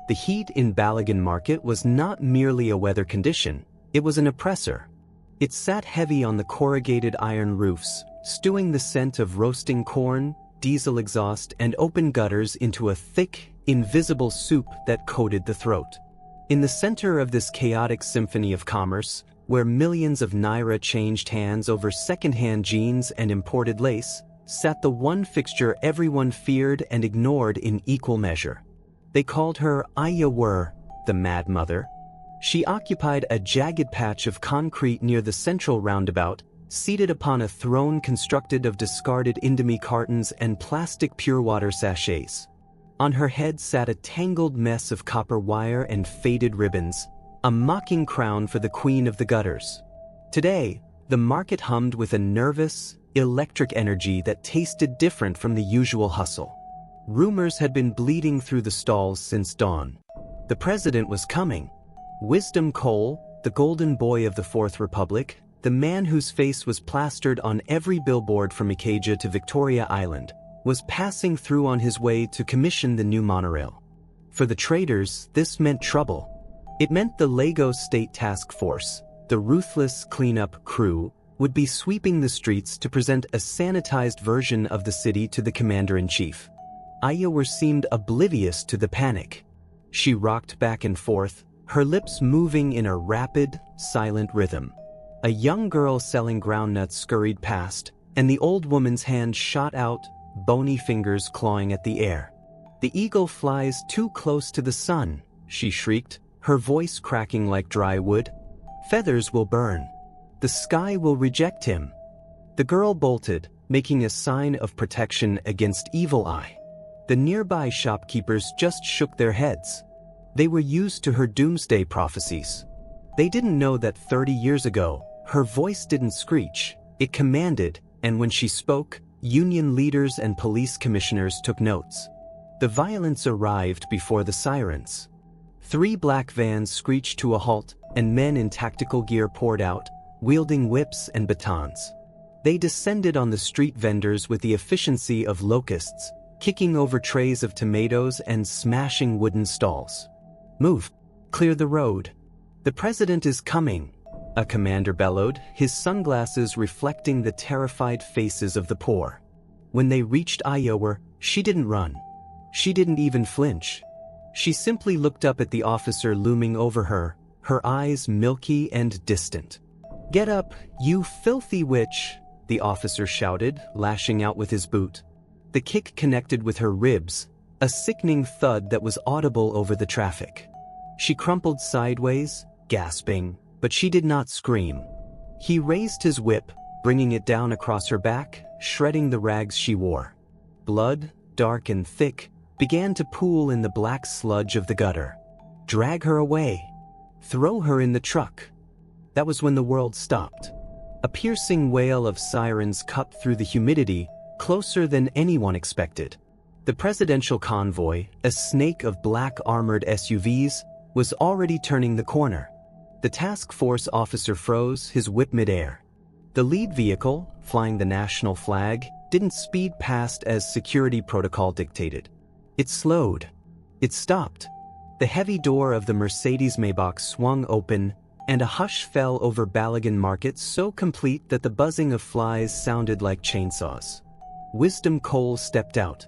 The heat in Balagan Market was not merely a weather condition, it was an oppressor. It sat heavy on the corrugated iron roofs, stewing the scent of roasting corn, diesel exhaust, and open gutters into a thick, invisible soup that coated the throat. In the center of this chaotic symphony of commerce, where millions of naira changed hands over second-hand jeans and imported lace, sat the one fixture everyone feared and ignored in equal measure. They called her Iya Were, the Mad Mother. She occupied a jagged patch of concrete near the central roundabout, seated upon a throne constructed of discarded Indomie cartons and plastic pure water sachets. On her head sat a tangled mess of copper wire and faded ribbons, a mocking crown for the queen of the gutters. Today, the market hummed with a nervous, electric energy that tasted different from the usual hustle. Rumors had been bleeding through the stalls since dawn. The president was coming. Wisdom Cole, the golden boy of the Fourth Republic, the man whose face was plastered on every billboard from Ikeja to Victoria Island, was passing through on his way to commission the new monorail. For the traders, this meant trouble. It meant the Lagos State Task Force, the ruthless cleanup crew, would be sweeping the streets to present a sanitized version of the city to the commander-in-chief. Iya Were seemed oblivious to the panic. She rocked back and forth, her lips moving in a rapid, silent rhythm. A young girl selling groundnuts scurried past, and the old woman's hand shot out, bony fingers clawing at the air. "The eagle flies too close to the sun," she shrieked, her voice cracking like dry wood. "Feathers will burn. The sky will reject him." The girl bolted, making a sign of protection against evil eye. The nearby shopkeepers just shook their heads. They were used to her doomsday prophecies. They didn't know that 30 years ago, her voice didn't screech, it commanded, and when she spoke, union leaders and police commissioners took notes. The violence arrived before the sirens. 3 black vans screeched to a halt, and men in tactical gear poured out, wielding whips and batons. They descended on the street vendors with the efficiency of locusts, kicking over trays of tomatoes and smashing wooden stalls. "Move! Clear the road! The president is coming!" a commander bellowed, his sunglasses reflecting the terrified faces of the poor. When they reached Iya Were, she didn't run. She didn't even flinch. She simply looked up at the officer looming over her, her eyes milky and distant. "Get up, you filthy witch!" the officer shouted, lashing out with his boot. The kick connected with her ribs, a sickening thud that was audible over the traffic. She crumpled sideways, gasping, but she did not scream. He raised his whip, bringing it down across her back, shredding the rags she wore. Blood, dark and thick, began to pool in the black sludge of the gutter. Drag her away. Throw her in the truck. That was when the world stopped. A piercing wail of sirens cut through the humidity, closer than anyone expected. The presidential convoy, a snake of black armored SUVs, was already turning the corner. The task force officer froze, his whip midair. The lead vehicle, flying the national flag, didn't speed past as security protocol dictated. It slowed. It stopped. The heavy door of the Mercedes Maybach swung open, and a hush fell over Balagan Market so complete that the buzzing of flies sounded like chainsaws. Wisdom Cole stepped out.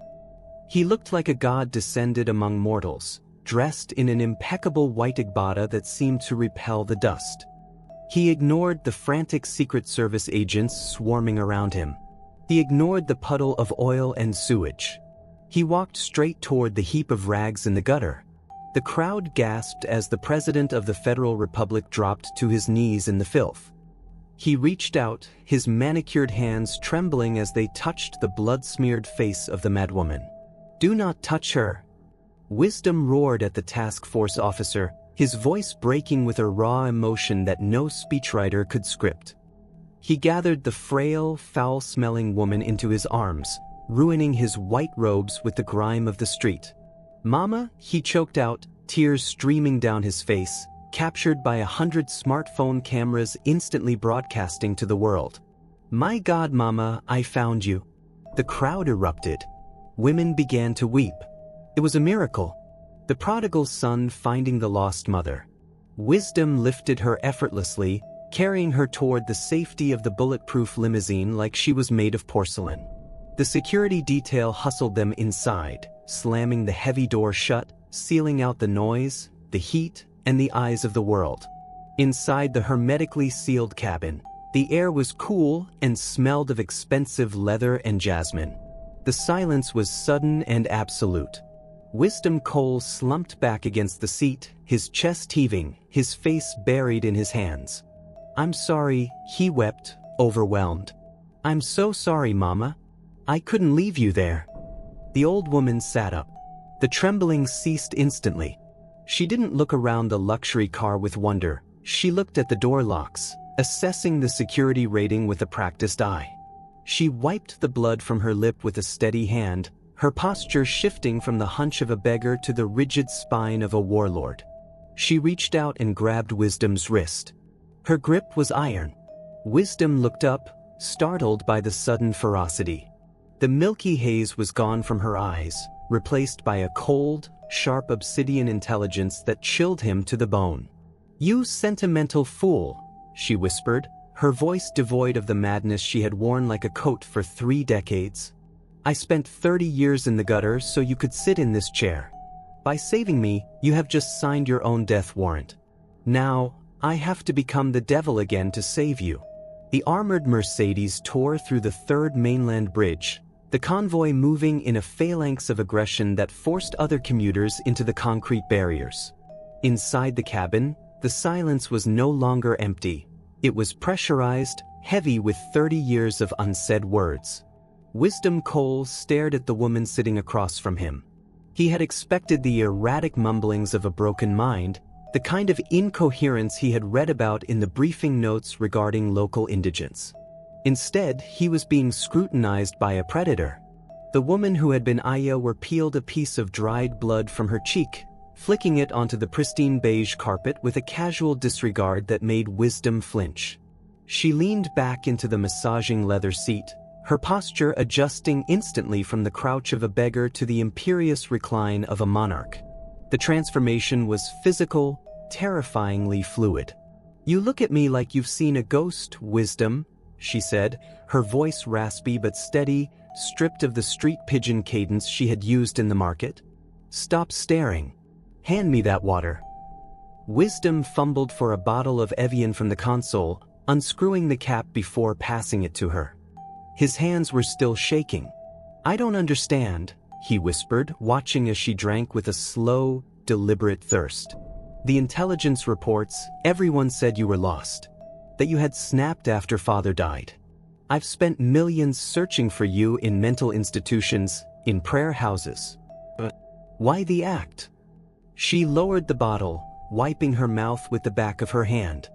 He looked like a god descended among mortals, dressed in an impeccable white agbada that seemed to repel the dust. He ignored the frantic Secret Service agents swarming around him. He ignored the puddle of oil and sewage. He walked straight toward the heap of rags in the gutter. The crowd gasped as the President of the Federal Republic dropped to his knees in the filth. He reached out, his manicured hands trembling as they touched the blood-smeared face of the madwoman. "Do not touch her!" Wisdom roared at the task force officer, his voice breaking with a raw emotion that no speechwriter could script. He gathered the frail, foul-smelling woman into his arms, ruining his white robes with the grime of the street. "Mama," he choked out, tears streaming down his face, captured by 100 smartphone cameras instantly broadcasting to the world. "My God, Mama, I found you." The crowd erupted. Women began to weep. It was a miracle. The prodigal son finding the lost mother. Wisdom lifted her effortlessly, carrying her toward the safety of the bulletproof limousine like she was made of porcelain. The security detail hustled them inside, slamming the heavy door shut, sealing out the noise, the heat, and the eyes of the world. Inside the hermetically sealed cabin, the air was cool and smelled of expensive leather and jasmine. The silence was sudden and absolute. Wisdom Cole slumped back against the seat, his chest heaving, his face buried in his hands. "I'm sorry," he wept, overwhelmed. "I'm so sorry, Mama. I couldn't leave you there." The old woman sat up. The trembling ceased instantly. She didn't look around the luxury car with wonder. She looked at the door locks, assessing the security rating with a practiced eye. She wiped the blood from her lip with a steady hand, her posture shifting from the hunch of a beggar to the rigid spine of a warlord. She reached out and grabbed Wisdom's wrist. Her grip was iron. Wisdom looked up, startled by the sudden ferocity. The milky haze was gone from her eyes, replaced by a cold, sharp obsidian intelligence that chilled him to the bone. "You sentimental fool," she whispered, her voice devoid of the madness she had worn like a coat for 3 decades. "I spent 30 years in the gutter so you could sit in this chair. By saving me, you have just signed your own death warrant. Now, I have to become the devil again to save you." The armored Mercedes tore through the third mainland bridge, the convoy moving in a phalanx of aggression that forced other commuters into the concrete barriers. Inside the cabin, the silence was no longer empty. It was pressurized, heavy with 30 years of unsaid words. Wisdom Cole stared at the woman sitting across from him. He had expected the erratic mumblings of a broken mind, the kind of incoherence he had read about in the briefing notes regarding local indigents. Instead, he was being scrutinized by a predator. The woman who had been Iya Were peeled a piece of dried blood from her cheek, flicking it onto the pristine beige carpet with a casual disregard that made Wisdom flinch. She leaned back into the massaging leather seat, her posture adjusting instantly from the crouch of a beggar to the imperious recline of a monarch. The transformation was physical, terrifyingly fluid. "You look at me like you've seen a ghost, Wisdom," she said, her voice raspy but steady, stripped of the street pigeon cadence she had used in the market. "Stop staring. Hand me that water." Wisdom fumbled for a bottle of Evian from the console, unscrewing the cap before passing it to her. His hands were still shaking. "I don't understand," he whispered, watching as she drank with a slow, deliberate thirst. "The intelligence reports, everyone said you were lost. That you had snapped after father died. I've spent millions searching for you in mental institutions, in prayer houses. But why the act?" She lowered the bottle, wiping her mouth with the back of her hand.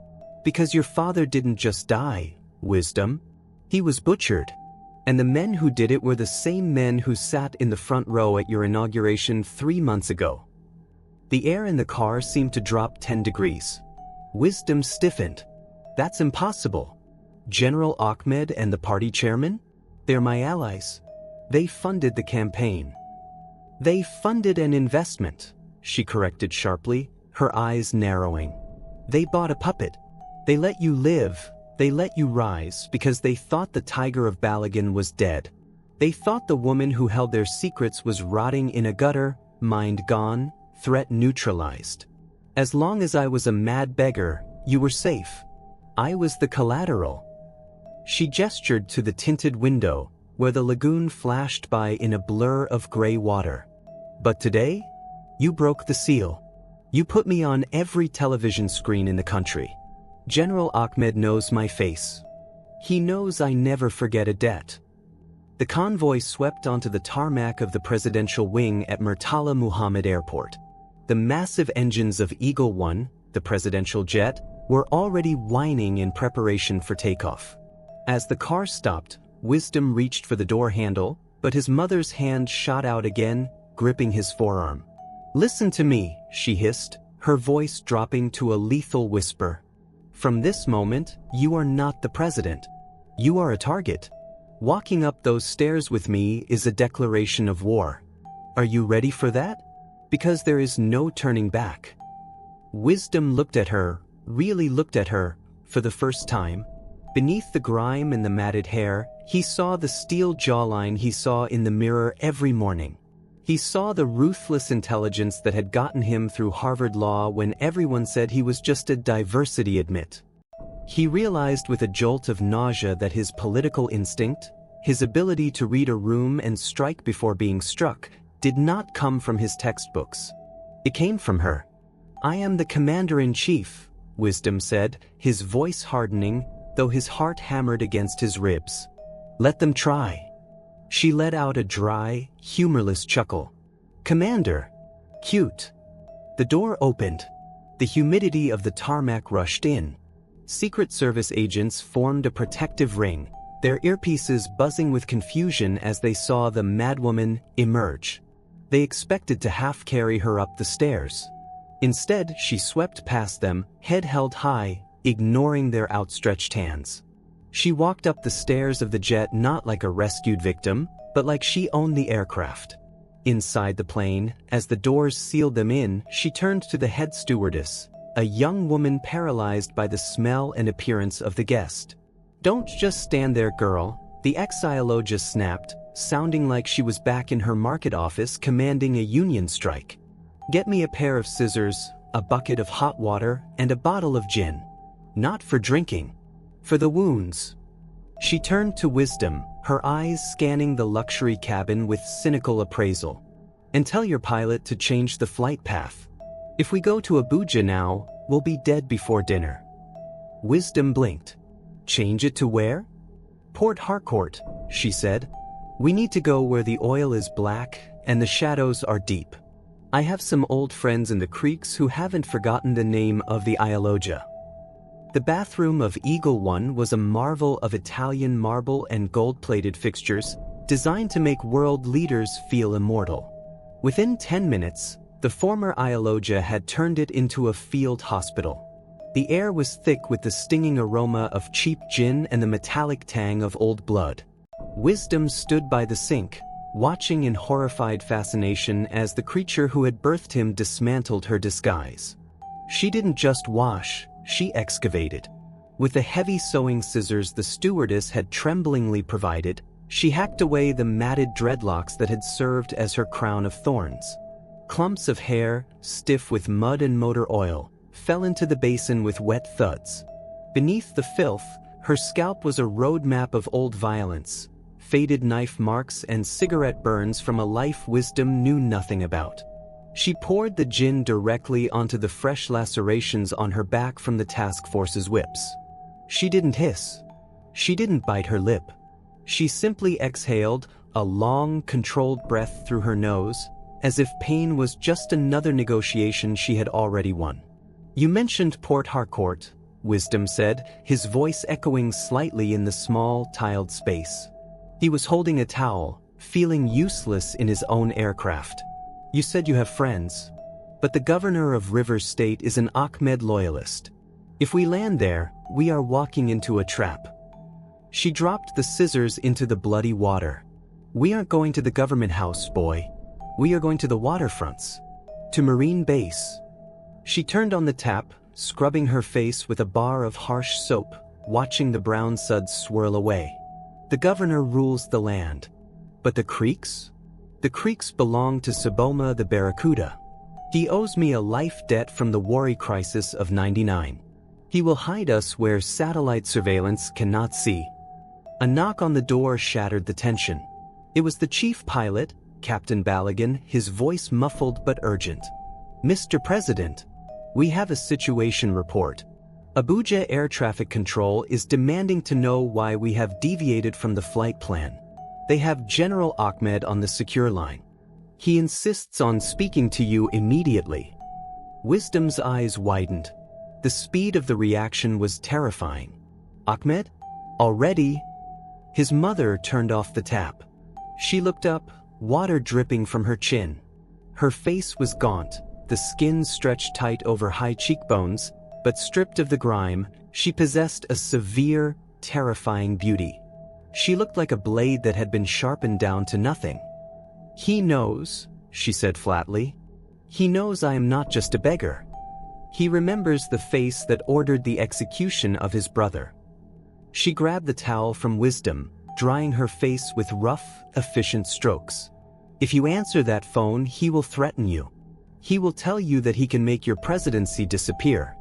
"Because your father didn't just die, Wisdom. He was butchered. And the men who did it were the same men who sat in the front row at your inauguration 3 months ago." The air in the car seemed to drop 10 degrees. Wisdom stiffened. "That's impossible. General Ahmed and the party chairman? They're my allies. They funded the campaign." "They funded an investment," she corrected sharply, her eyes narrowing. "They bought a puppet. They let you live. They let you rise because they thought the tiger of Balagan was dead. They thought the woman who held their secrets was rotting in a gutter, mind gone, threat neutralized. As long as I was a mad beggar, you were safe. I was the collateral." She gestured to the tinted window, where the lagoon flashed by in a blur of gray water. "But today, you broke the seal. You put me on every television screen in the country. General Ahmed knows my face. He knows I never forget a debt." The convoy swept onto the tarmac of the presidential wing at Murtala Muhammad Airport. The massive engines of Eagle One, the presidential jet, were already whining in preparation for takeoff. As the car stopped, Wisdom reached for the door handle, but his mother's hand shot out again, gripping his forearm. "Listen to me," she hissed, her voice dropping to a lethal whisper. "From this moment, you are not the president. You are a target. Walking up those stairs with me is a declaration of war. Are you ready for that? Because there is no turning back. Wisdom looked at her, really looked at her, for the first time. Beneath the grime and the matted hair, he saw the steel jawline he saw in the mirror every morning. He saw the ruthless intelligence that had gotten him through Harvard Law when everyone said he was just a diversity admit. He realized with a jolt of nausea that his political instinct, his ability to read a room and strike before being struck, did not come from his textbooks. It came from her. "I am the commander-in-chief," Wisdom said, his voice hardening, though his heart hammered against his ribs. "Let them try." She let out a dry, humorless chuckle. "Commander. Cute." The door opened. The humidity of the tarmac rushed in. Secret Service agents formed a protective ring, their earpieces buzzing with confusion as they saw the madwoman emerge. They expected to half-carry her up the stairs. Instead, she swept past them, head held high, ignoring their outstretched hands. She walked up the stairs of the jet not like a rescued victim, but like she owned the aircraft. Inside the plane, as the doors sealed them in, she turned to the head stewardess, a young woman paralyzed by the smell and appearance of the guest. "Don't just stand there, girl," the ex-Iyaloja snapped, sounding like she was back in her market office commanding a union strike. "Get me a pair of scissors, a bucket of hot water, and a bottle of gin. Not for drinking. For the wounds." She turned to Wisdom, her eyes scanning the luxury cabin with cynical appraisal. "And tell your pilot to change the flight path. If we go to Abuja now, we'll be dead before dinner." Wisdom blinked. "Change it to where?" "Port Harcourt," she said. "We need to go where the oil is black and the shadows are deep. I have some old friends in the creeks who haven't forgotten the name of the Iyaloja." The bathroom of Eagle One was a marvel of Italian marble and gold-plated fixtures, designed to make world leaders feel immortal. Within 10 minutes, the former Iyaloja had turned it into a field hospital. The air was thick with the stinging aroma of cheap gin and the metallic tang of old blood. Wisdom stood by the sink, watching in horrified fascination as the creature who had birthed him dismantled her disguise. She didn't just wash, she excavated. With the heavy sewing scissors the stewardess had tremblingly provided, she hacked away the matted dreadlocks that had served as her crown of thorns. Clumps of hair, stiff with mud and motor oil, fell into the basin with wet thuds. Beneath the filth, her scalp was a roadmap of old violence, faded knife marks and cigarette burns from a life Wisdom knew nothing about. She poured the gin directly onto the fresh lacerations on her back from the task force's whips. She didn't hiss. She didn't bite her lip. She simply exhaled, a long, controlled breath through her nose, as if pain was just another negotiation she had already won. "You mentioned Port Harcourt," Wisdom said, his voice echoing slightly in the small, tiled space. He was holding a towel, feeling useless in his own aircraft. "You said you have friends. But the governor of Rivers State is an Ahmed loyalist. If we land there, we are walking into a trap." She dropped the scissors into the bloody water. "We aren't going to the government house, boy. We are going to the waterfronts. To Marine Base." She turned on the tap, scrubbing her face with a bar of harsh soap, watching the brown suds swirl away. "The governor rules the land. But the creeks? The creeks belong to Saboma the Barracuda. He owes me a life debt from the Wari crisis of '99. He will hide us where satellite surveillance cannot see." A knock on the door shattered the tension. It was the chief pilot, Captain Balagan, his voice muffled but urgent. "Mr. President, we have a situation report. Abuja Air Traffic Control is demanding to know why we have deviated from the flight plan. They have General Ahmed on the secure line. He insists on speaking to you immediately." Wisdom's eyes widened. The speed of the reaction was terrifying. "Ahmed? Already?" His mother turned off the tap. She looked up, water dripping from her chin. Her face was gaunt, the skin stretched tight over high cheekbones, but stripped of the grime, she possessed a severe, terrifying beauty. She looked like a blade that had been sharpened down to nothing. "He knows," she said flatly. He knows I am not just a beggar. He remembers the face that ordered the execution of his brother. She grabbed the towel from Wisdom, drying her face with rough, efficient strokes. If you answer that phone, he will threaten you. He will tell you that he can make your presidency disappear.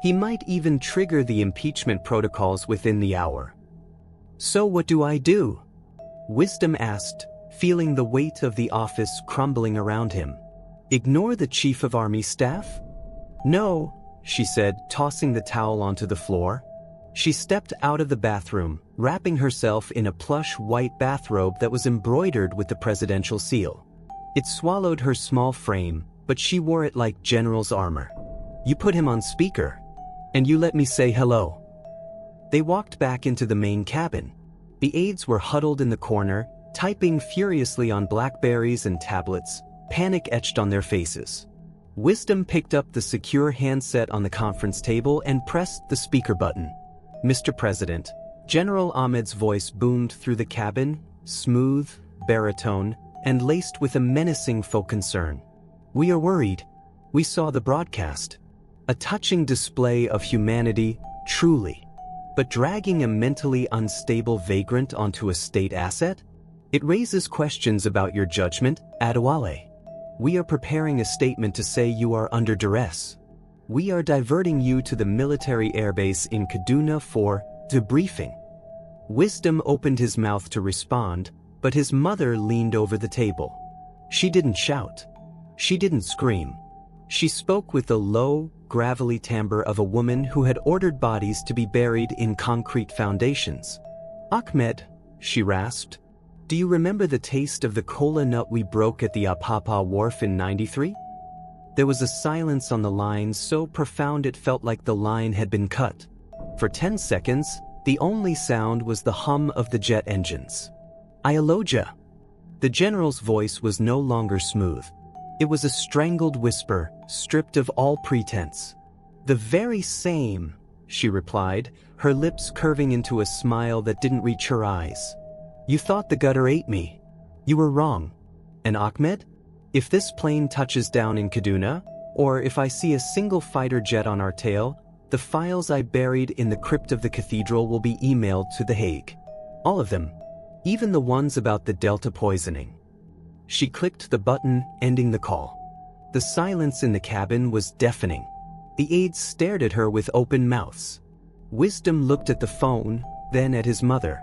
He might even trigger the impeachment protocols within the hour. So what do I do? Wisdom asked, feeling the weight of the office crumbling around him. Ignore the chief of army staff? No, she said, tossing the towel onto the floor. She stepped out of the bathroom, wrapping herself in a plush white bathrobe that was embroidered with the presidential seal. It swallowed her small frame, but she wore it like general's armor. You put him on speaker, and you let me say hello. They walked back into the main cabin. The aides were huddled in the corner, typing furiously on BlackBerries and tablets, panic etched on their faces. Wisdom picked up the secure handset on the conference table and pressed the speaker button. Mr. President, General Ahmed's voice boomed through the cabin, smooth, baritone, and laced with a menacing faux concern. We are worried. We saw the broadcast. A touching display of humanity, truly. But dragging a mentally unstable vagrant onto a state asset? It raises questions about your judgment, Adewale. We are preparing a statement to say you are under duress. We are diverting you to the military airbase in Kaduna for debriefing. Wisdom opened his mouth to respond, but his mother leaned over the table. She didn't shout. She didn't scream. She spoke with the low, gravelly timbre of a woman who had ordered bodies to be buried in concrete foundations. Ahmed, she rasped, do you remember the taste of the cola nut we broke at the Apapa Wharf in '93? There was a silence on the line so profound it felt like the line had been cut. For 10 seconds, the only sound was the hum of the jet engines. Iyaloja. The general's voice was no longer smooth. It was a strangled whisper, stripped of all pretense. The very same, she replied, her lips curving into a smile that didn't reach her eyes. You thought the gutter ate me. You were wrong. And Ahmed? If this plane touches down in Kaduna, or if I see a single fighter jet on our tail, the files I buried in the crypt of the cathedral will be emailed to The Hague. All of them. Even the ones about the Delta poisoning. She clicked the button, ending the call. The silence in the cabin was deafening. The aides stared at her with open mouths. Wisdom looked at the phone, then at his mother.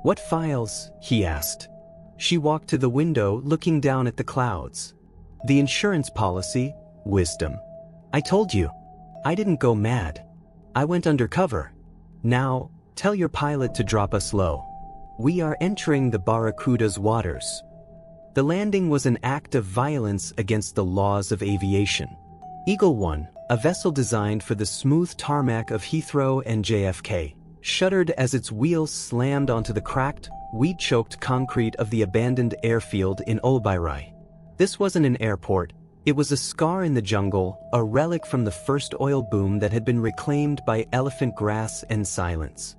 What files? He asked. She walked to the window, looking down at the clouds. The insurance policy, Wisdom. I told you. I didn't go mad. I went undercover. Now, tell your pilot to drop us low. We are entering the Barracuda's waters. The landing was an act of violence against the laws of aviation. Eagle One, a vessel designed for the smooth tarmac of Heathrow and JFK, shuddered as its wheels slammed onto the cracked, weed-choked concrete of the abandoned airfield in Olbairai. This wasn't an airport. It was a scar in the jungle, a relic from the first oil boom that had been reclaimed by elephant grass and silence.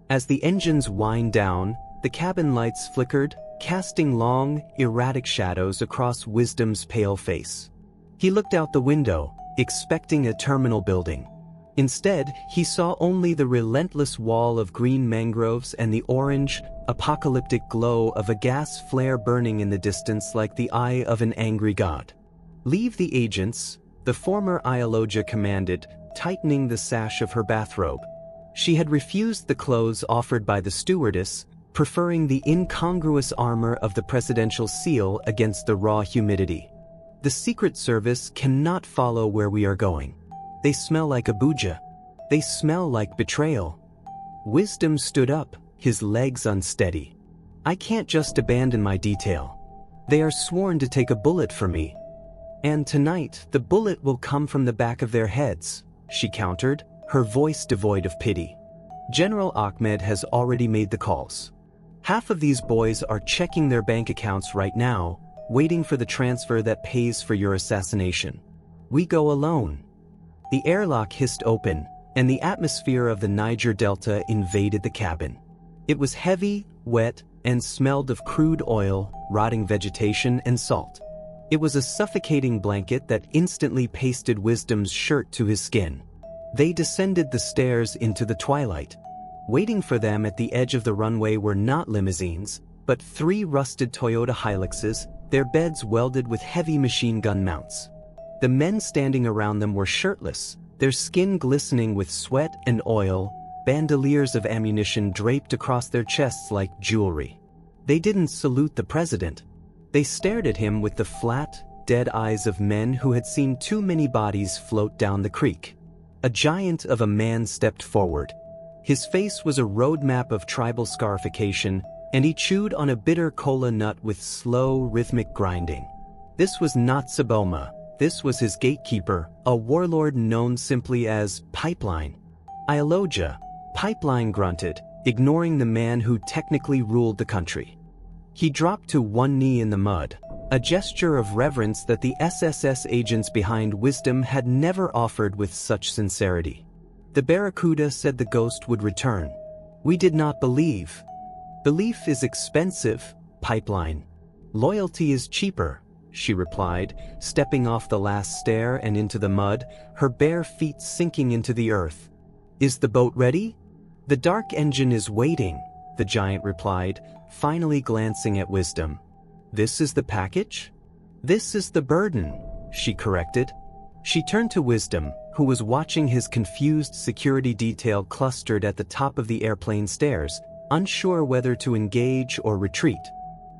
As the engines whined down, the cabin lights flickered, casting long, erratic shadows across Wisdom's pale face. He looked out the window, expecting a terminal building. Instead, he saw only the relentless wall of green mangroves and the orange, apocalyptic glow of a gas flare burning in the distance like the eye of an angry god. Leave the agents, the former Iyaloja commanded, tightening the sash of her bathrobe. She had refused the clothes offered by the stewardess, preferring the incongruous armor of the presidential seal against the raw humidity. The Secret Service cannot follow where we are going. They smell like Abuja. They smell like betrayal. Wisdom stood up, his legs unsteady. I can't just abandon my detail. They are sworn to take a bullet for me. And tonight, the bullet will come from the back of their heads, she countered, her voice devoid of pity. General Ahmed has already made the calls. Half of these boys are checking their bank accounts right now, waiting for the transfer that pays for your assassination. We go alone. The airlock hissed open, and the atmosphere of the Niger Delta invaded the cabin. It was heavy, wet, and smelled of crude oil, rotting vegetation, and salt. It was a suffocating blanket that instantly pasted Wisdom's shirt to his skin. They descended the stairs into the twilight. Waiting for them at the edge of the runway were not limousines, but 3 rusted Toyota Hiluxes, their beds welded with heavy machine gun mounts. The men standing around them were shirtless, their skin glistening with sweat and oil, bandoliers of ammunition draped across their chests like jewelry. They didn't salute the president. They stared at him with the flat, dead eyes of men who had seen too many bodies float down the creek. A giant of a man stepped forward. His face was a roadmap of tribal scarification, and he chewed on a bitter cola nut with slow, rhythmic grinding. This was not Saboma. This was his gatekeeper, a warlord known simply as Pipeline. Iyaloja, Pipeline grunted, ignoring the man who technically ruled the country. He dropped to one knee in the mud, a gesture of reverence that the SSS agents behind Wisdom had never offered with such sincerity. The Barracuda said the ghost would return. We did not believe. Belief is expensive, Pipeline. Loyalty is cheaper, she replied, stepping off the last stair and into the mud, her bare feet sinking into the earth. Is the boat ready? The dark engine is waiting, the giant replied, finally glancing at Wisdom. This is the package? This is the burden, she corrected. She turned to Wisdom, who was watching his confused security detail clustered at the top of the airplane stairs, unsure whether to engage or retreat.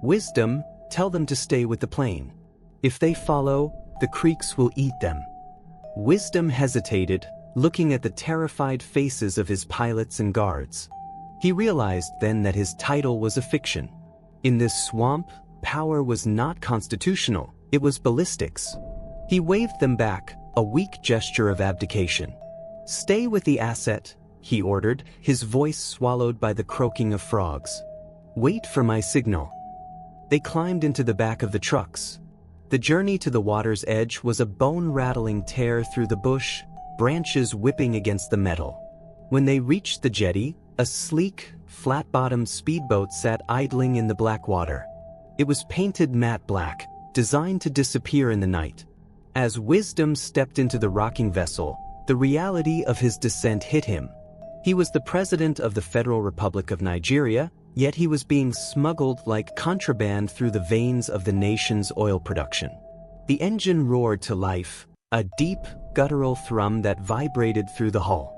Wisdom, tell them to stay with the plane. If they follow, the creeks will eat them. Wisdom hesitated, looking at the terrified faces of his pilots and guards. He realized then that his title was a fiction. In this swamp, power was not constitutional, it was ballistics. He waved them back, a weak gesture of abdication. Stay with the asset, he ordered, his voice swallowed by the croaking of frogs. Wait for my signal. They climbed into the back of the trucks. The journey to the water's edge was a bone-rattling tear through the bush, branches whipping against the metal. When they reached the jetty, a sleek, flat-bottomed speedboat sat idling in the black water. It was painted matte black, designed to disappear in the night. As Wisdom stepped into the rocking vessel, the reality of his descent hit him. He was the president of the Federal Republic of Nigeria, yet he was being smuggled like contraband through the veins of the nation's oil production. The engine roared to life, a deep, guttural thrum that vibrated through the hull.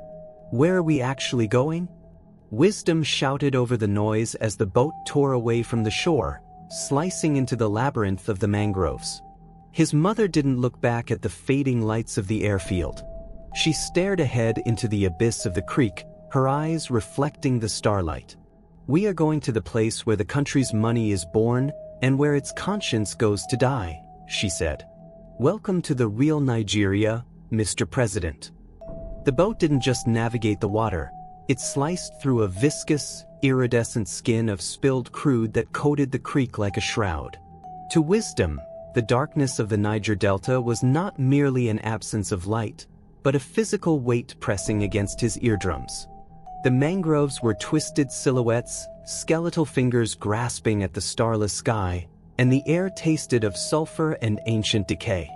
Where are we actually going? Wisdom shouted over the noise as the boat tore away from the shore, slicing into the labyrinth of the mangroves. His mother didn't look back at the fading lights of the airfield. She stared ahead into the abyss of the creek, her eyes reflecting the starlight. We are going to the place where the country's money is born and where its conscience goes to die, she said. Welcome to the real Nigeria, Mr. President. The boat didn't just navigate the water. It sliced through a viscous, iridescent skin of spilled crude that coated the creek like a shroud. To Wisdom, the darkness of the Niger Delta was not merely an absence of light, but a physical weight pressing against his eardrums. The mangroves were twisted silhouettes, skeletal fingers grasping at the starless sky, and the air tasted of sulfur and ancient decay.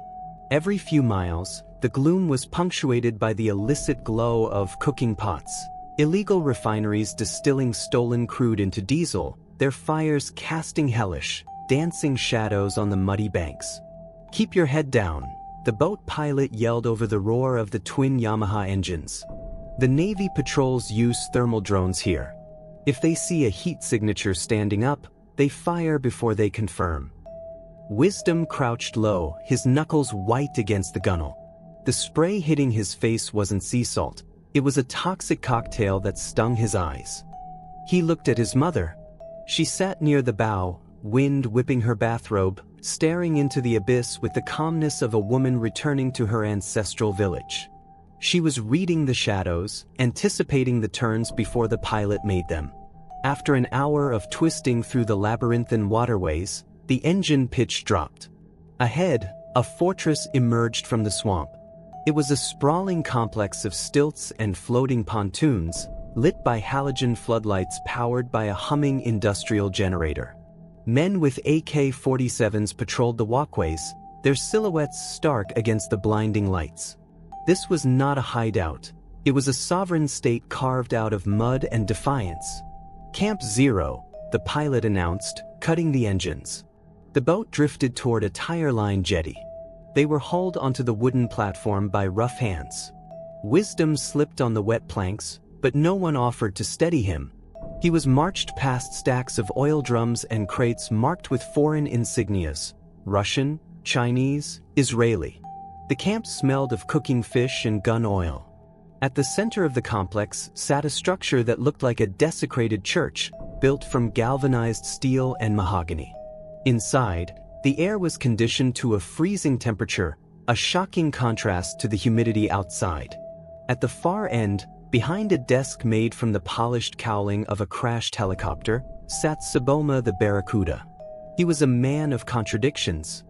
Every few miles, the gloom was punctuated by the illicit glow of cooking pots, illegal refineries distilling stolen crude into diesel, their fires casting hellish, dancing shadows on the muddy banks. Keep your head down, the boat pilot yelled over the roar of the twin Yamaha engines. The Navy patrols use thermal drones here. If they see a heat signature standing up, they fire before they confirm. Wisdom crouched low, his knuckles white against the gunnel. The spray hitting his face wasn't sea salt. It was a toxic cocktail that stung his eyes. He looked at his mother. She sat near the bow, wind whipping her bathrobe, staring into the abyss with the calmness of a woman returning to her ancestral village. She was reading the shadows, anticipating the turns before the pilot made them. After an hour of twisting through the labyrinthine waterways, the engine pitch dropped. Ahead, a fortress emerged from the swamp. It was a sprawling complex of stilts and floating pontoons, lit by halogen floodlights powered by a humming industrial generator. Men with AK-47s patrolled the walkways, their silhouettes stark against the blinding lights. This was not a hideout. It was a sovereign state carved out of mud and defiance. Camp Zero, the pilot announced, cutting the engines. The boat drifted toward a tire-lined jetty. They were hauled onto the wooden platform by rough hands. Wisdom slipped on the wet planks, but no one offered to steady him. He was marched past stacks of oil drums and crates marked with foreign insignias: Russian, Chinese, Israeli. The camp smelled of cooking fish and gun oil. At the center of the complex sat a structure that looked like a desecrated church, built from galvanized steel and mahogany. Inside, the air was conditioned to a freezing temperature, a shocking contrast to the humidity outside. At the far end, behind a desk made from the polished cowling of a crashed helicopter, sat Saboma the Barracuda. He was a man of contradictions.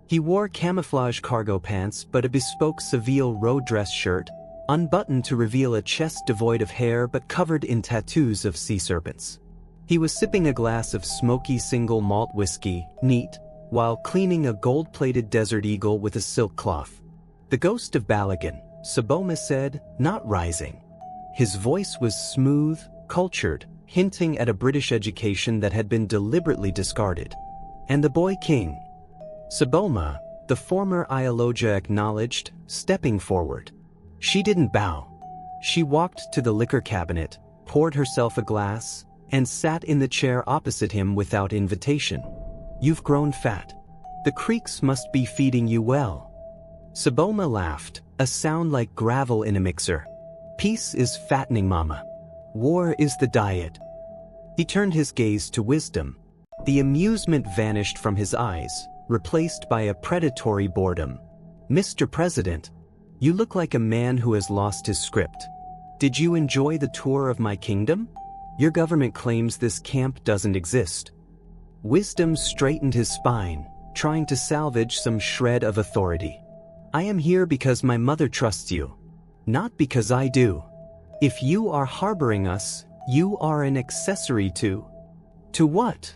He wore camouflage cargo pants but a bespoke Seville road dress shirt, unbuttoned to reveal a chest devoid of hair but covered in tattoos of sea serpents. He was sipping a glass of smoky single malt whiskey, neat, while cleaning a gold-plated desert eagle with a silk cloth. "The ghost of Balagan," Saboma said, not rising. His voice was smooth, cultured, hinting at a British education that had been deliberately discarded. "And the boy king?" Saboma, the former Iyaloja, acknowledged, stepping forward. She didn't bow. She walked to the liquor cabinet, poured herself a glass, and sat in the chair opposite him without invitation. "You've grown fat. The creeks must be feeding you well." Saboma laughed, a sound like gravel in a mixer. "Peace is fattening, mama. War is the diet." He turned his gaze to Wisdom. The amusement vanished from his eyes, replaced by a predatory boredom. "Mr. President, you look like a man who has lost his script. Did you enjoy the tour of my kingdom? Your government claims this camp doesn't exist." Wisdom straightened his spine, trying to salvage some shred of authority. "I am here because my mother trusts you, not because I do. If you are harboring us, you are an accessory to..." "To what?"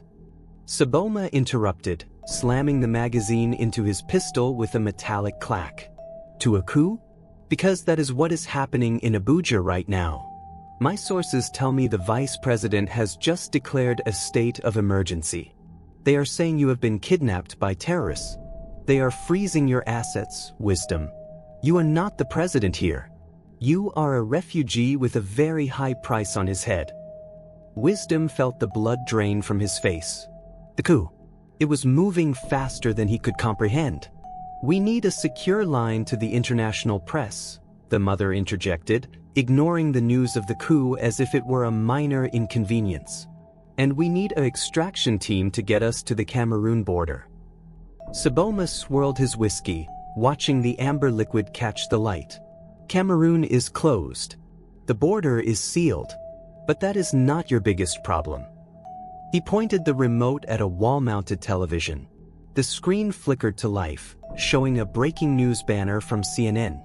Saboma interrupted, slamming the magazine into his pistol with a metallic clack. "To a coup? Because that is what is happening in Abuja right now. My sources tell me the vice president has just declared a state of emergency. They are saying you have been kidnapped by terrorists. They are freezing your assets, Wisdom. You are not the president here. You are a refugee with a very high price on his head." Wisdom felt the blood drain from his face. The coup. It was moving faster than he could comprehend. "We need a secure line to the international press," the mother interjected, ignoring the news of the coup as if it were a minor inconvenience. "And we need an extraction team to get us to the Cameroon border." Saboma swirled his whiskey, watching the amber liquid catch the light. "Cameroon is closed. The border is sealed. But that is not your biggest problem." He pointed the remote at a wall-mounted television. The screen flickered to life, showing a breaking news banner from CNN.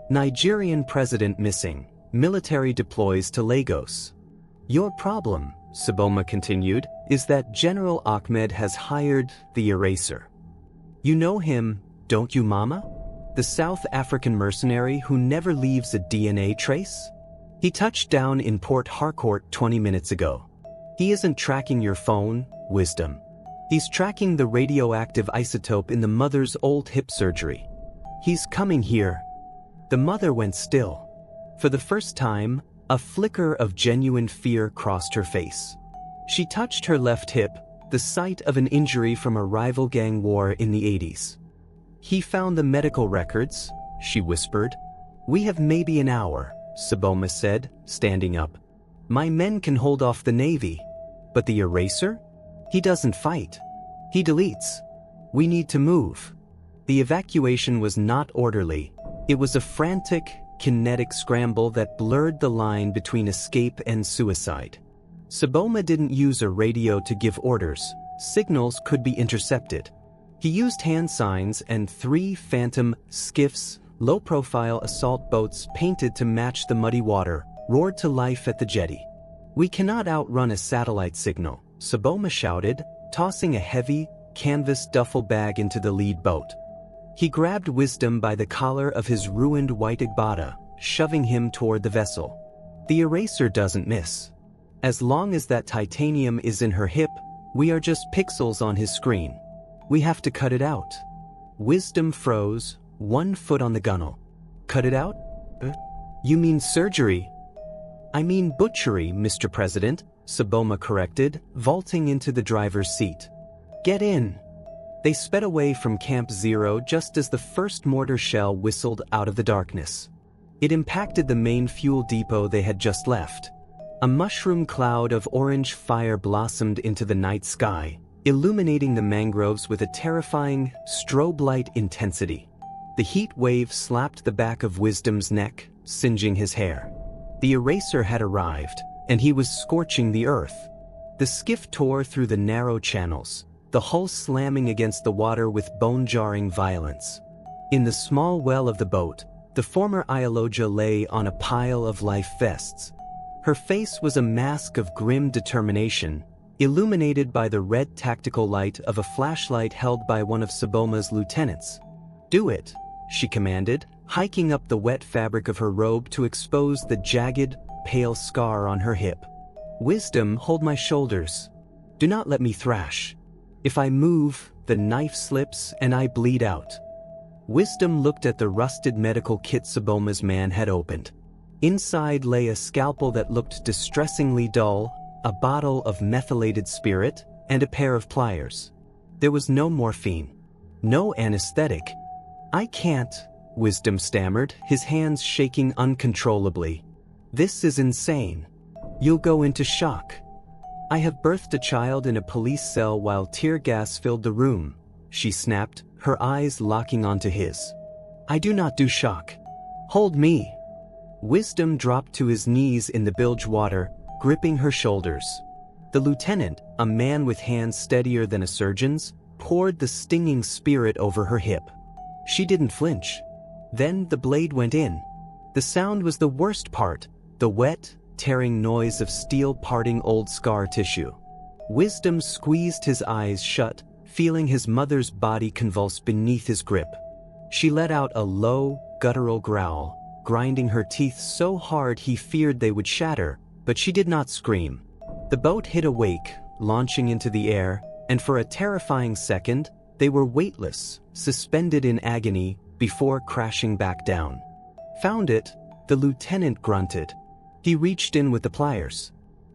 "Nigerian president missing. Military deploys to Lagos." "Your problem," Saboma continued, "is that General Ahmed has hired the Eraser. You know him, don't you, Mama? The South African mercenary who never leaves a DNA trace? He touched down in Port Harcourt 20 minutes ago. He isn't tracking your phone, Wisdom. He's tracking the radioactive isotope in the mother's old hip surgery. He's coming here." The mother went still. For the first time, a flicker of genuine fear crossed her face. She touched her left hip, the site of an injury from a rival gang war in the 80s. "He found the medical records," she whispered. "We have maybe an hour," Saboma said, standing up. "My men can hold off the Navy. But the Eraser? He doesn't fight. He deletes. We need to move." The evacuation was not orderly. It was a frantic, kinetic scramble that blurred the line between escape and suicide. Saboma didn't use a radio to give orders. Signals could be intercepted. He used hand signs, and 3 phantom skiffs, low-profile assault boats painted to match the muddy water, roared to life at the jetty. "We cannot outrun a satellite signal," Saboma shouted, tossing a heavy, canvas duffel bag into the lead boat. He grabbed Wisdom by the collar of his ruined white agbada, shoving him toward the vessel. The eraser doesn't miss. As long as that titanium is in her hip, we are just pixels on his screen. We have to cut it out. Wisdom froze, 1 foot on the gunwale. Cut it out? You mean surgery? I mean butchery, Mr. President, Saboma corrected, vaulting into the driver's seat. Get in. They sped away from Camp Zero just as the first mortar shell whistled out of the darkness. It impacted the main fuel depot they had just left. A mushroom cloud of orange fire blossomed into the night sky, illuminating the mangroves with a terrifying, strobe-light intensity. The heat wave slapped the back of Wisdom's neck, singeing his hair. The eraser had arrived, and he was scorching the earth. The skiff tore through the narrow channels, the hull slamming against the water with bone-jarring violence. In the small well of the boat, the former Iyaloja lay on a pile of life vests. Her face was a mask of grim determination, illuminated by the red tactical light of a flashlight held by one of Saboma's lieutenants. Do it, she commanded, hiking up the wet fabric of her robe to expose the jagged, pale scar on her hip. Wisdom, hold my shoulders. Do not let me thrash. If I move, the knife slips and I bleed out. Wisdom looked at the rusted medical kit Saboma's man had opened. Inside lay a scalpel that looked distressingly dull, a bottle of methylated spirit, and a pair of pliers. There was no morphine. No anesthetic. I can't, Wisdom stammered, his hands shaking uncontrollably. This is insane. You'll go into shock. I have birthed a child in a police cell while tear gas filled the room, she snapped, her eyes locking onto his. I do not do shock. Hold me. Wisdom dropped to his knees in the bilge water, gripping her shoulders. The lieutenant, a man with hands steadier than a surgeon's, poured the stinging spirit over her hip. She didn't flinch. Then the blade went in. The sound was the worst part, the wet, tearing noise of steel parting old scar tissue. Wisdom squeezed his eyes shut, feeling his mother's body convulse beneath his grip. She let out a low, guttural growl, grinding her teeth so hard he feared they would shatter, but she did not scream. The boat hit a wake, launching into the air, and for a terrifying second, they were weightless, suspended in agony, before crashing back down. Found it, the lieutenant grunted. He reached in with the pliers.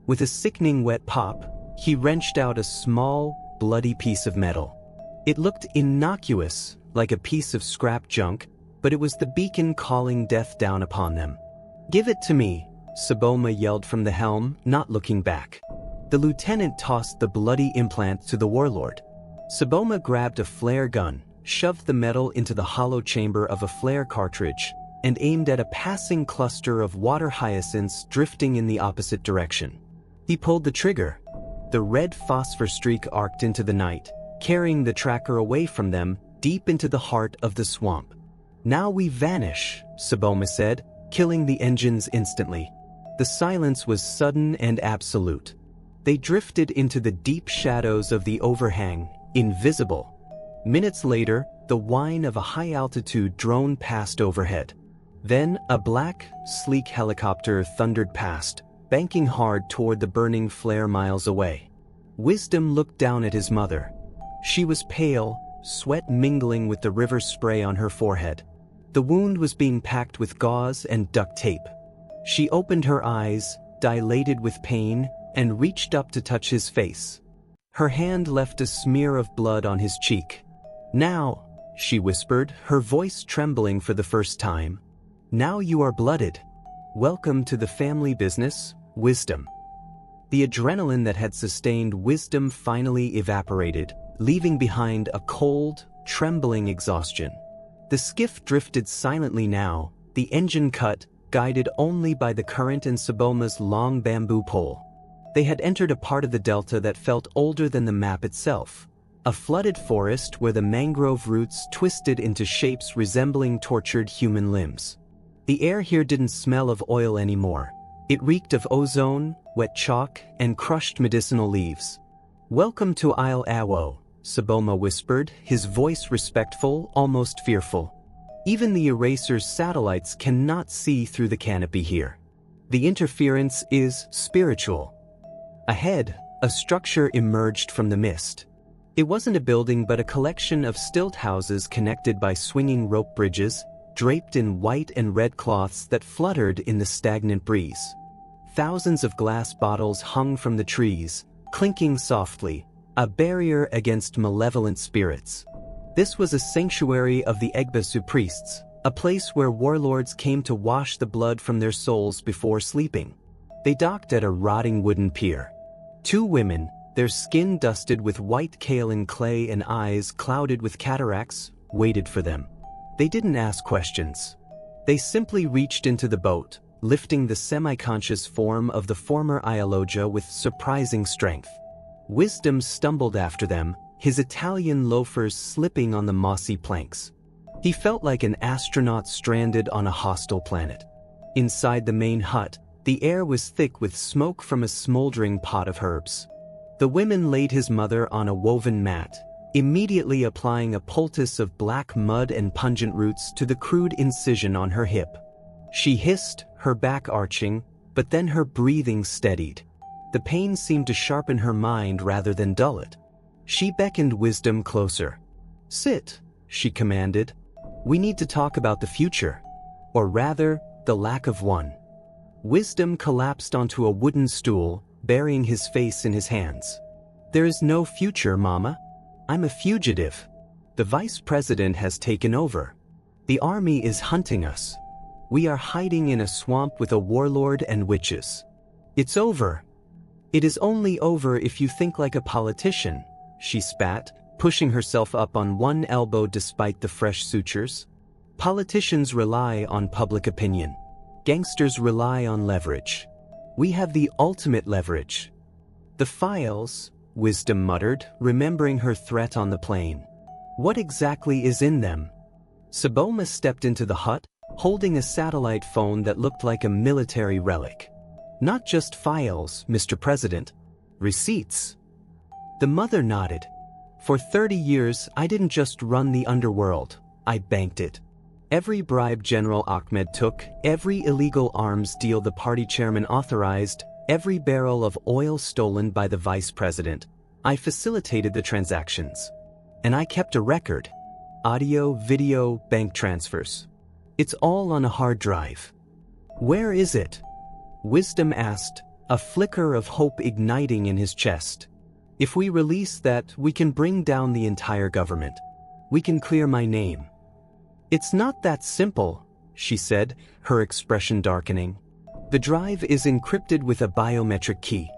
With a sickening wet pop, he wrenched out a small, bloody piece of metal. It looked innocuous, like a piece of scrap junk, but it was the beacon calling death down upon them. Give it to me, Saboma yelled from the helm, not looking back. The lieutenant tossed the bloody implant to the warlord. Saboma grabbed a flare gun, shoved the metal into the hollow chamber of a flare cartridge, and aimed at a passing cluster of water hyacinths drifting in the opposite direction. He pulled the trigger. The red phosphor streak arced into the night, carrying the tracker away from them, deep into the heart of the swamp. Now we vanish, Saboma said, killing the engines instantly. The silence was sudden and absolute. They drifted into the deep shadows of the overhang, invisible. Minutes later, the whine of a high-altitude drone passed overhead. Then, a black, sleek helicopter thundered past, banking hard toward the burning flare miles away. Wisdom looked down at his mother. She was pale, sweat mingling with the river spray on her forehead. The wound was being packed with gauze and duct tape. She opened her eyes, dilated with pain, and reached up to touch his face. Her hand left a smear of blood on his cheek. Now, she whispered, her voice trembling for the first time. Now you are blooded. Welcome to the family business, Wisdom. The adrenaline that had sustained Wisdom finally evaporated, leaving behind a cold, trembling exhaustion. The skiff drifted silently now, the engine cut, guided only by the current and Saboma's long bamboo pole. They had entered a part of the delta that felt older than the map itself. A flooded forest where the mangrove roots twisted into shapes resembling tortured human limbs. The air here didn't smell of oil anymore. It reeked of ozone, wet chalk, and crushed medicinal leaves. Welcome to Isle Awo, Saboma whispered, his voice respectful, almost fearful. Even the eraser's satellites cannot see through the canopy here. The interference is spiritual. Ahead, a structure emerged from the mist. It wasn't a building but a collection of stilt houses connected by swinging rope bridges, draped in white and red cloths that fluttered in the stagnant breeze. Thousands of glass bottles hung from the trees, clinking softly, a barrier against malevolent spirits. This was a sanctuary of the Egbasu priests, a place where warlords came to wash the blood from their souls before sleeping. They docked at a rotting wooden pier. Two women, their skin dusted with white kaolin clay and eyes clouded with cataracts, waited for them. They didn't ask questions. They simply reached into the boat, lifting the semi-conscious form of the former Iyaloja with surprising strength. Wisdom stumbled after them, his Italian loafers slipping on the mossy planks. He felt like an astronaut stranded on a hostile planet. Inside the main hut, the air was thick with smoke from a smoldering pot of herbs. The women laid his mother on a woven mat, immediately applying a poultice of black mud and pungent roots to the crude incision on her hip. She hissed, her back arching, but then her breathing steadied. The pain seemed to sharpen her mind rather than dull it. She beckoned Wisdom closer. "Sit," she commanded. "We need to talk about the future. Or rather, the lack of one." Wisdom collapsed onto a wooden stool, burying his face in his hands. "There is no future, Mama. I'm a fugitive. The vice president has taken over. The army is hunting us. We are hiding in a swamp with a warlord and witches. It's over. It is only over if you think like a politician," she spat, pushing herself up on one elbow despite the fresh sutures. "Politicians rely on public opinion. Gangsters rely on leverage. We have the ultimate leverage." "The files," Wisdom muttered, remembering her threat on the plane. "What exactly is in them?" Saboma stepped into the hut, holding a satellite phone that looked like a military relic. "Not just files, Mr. President. Receipts." The mother nodded. "For 30 years, I didn't just run the underworld, I banked it. Every bribe General Ahmed took, every illegal arms deal the party chairman authorized, every barrel of oil stolen by the vice president, I facilitated the transactions. And I kept a record. Audio, video, bank transfers. It's all on a hard drive." "Where is it?" Wisdom asked, a flicker of hope igniting in his chest. "If we release that, we can bring down the entire government. We can clear my name." "It's not that simple," she said, her expression darkening. "The drive is encrypted with a biometric key.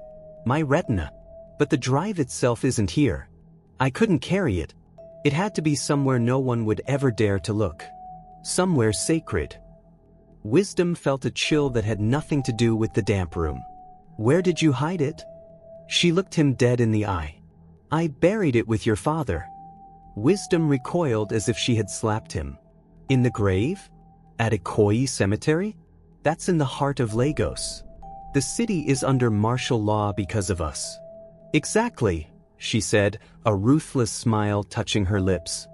My retina. But the drive itself isn't here. I couldn't carry it. It had to be somewhere no one would ever dare to look. Somewhere sacred." Wisdom felt a chill that had nothing to do with the damp room. "Where did you hide it?" She looked him dead in the eye. "I buried it with your father." Wisdom recoiled as if she had slapped him. "In the grave? At Ikoyi Cemetery? That's in the heart of Lagos. The city is under martial law because of us." "Exactly," she said, a ruthless smile touching her lips.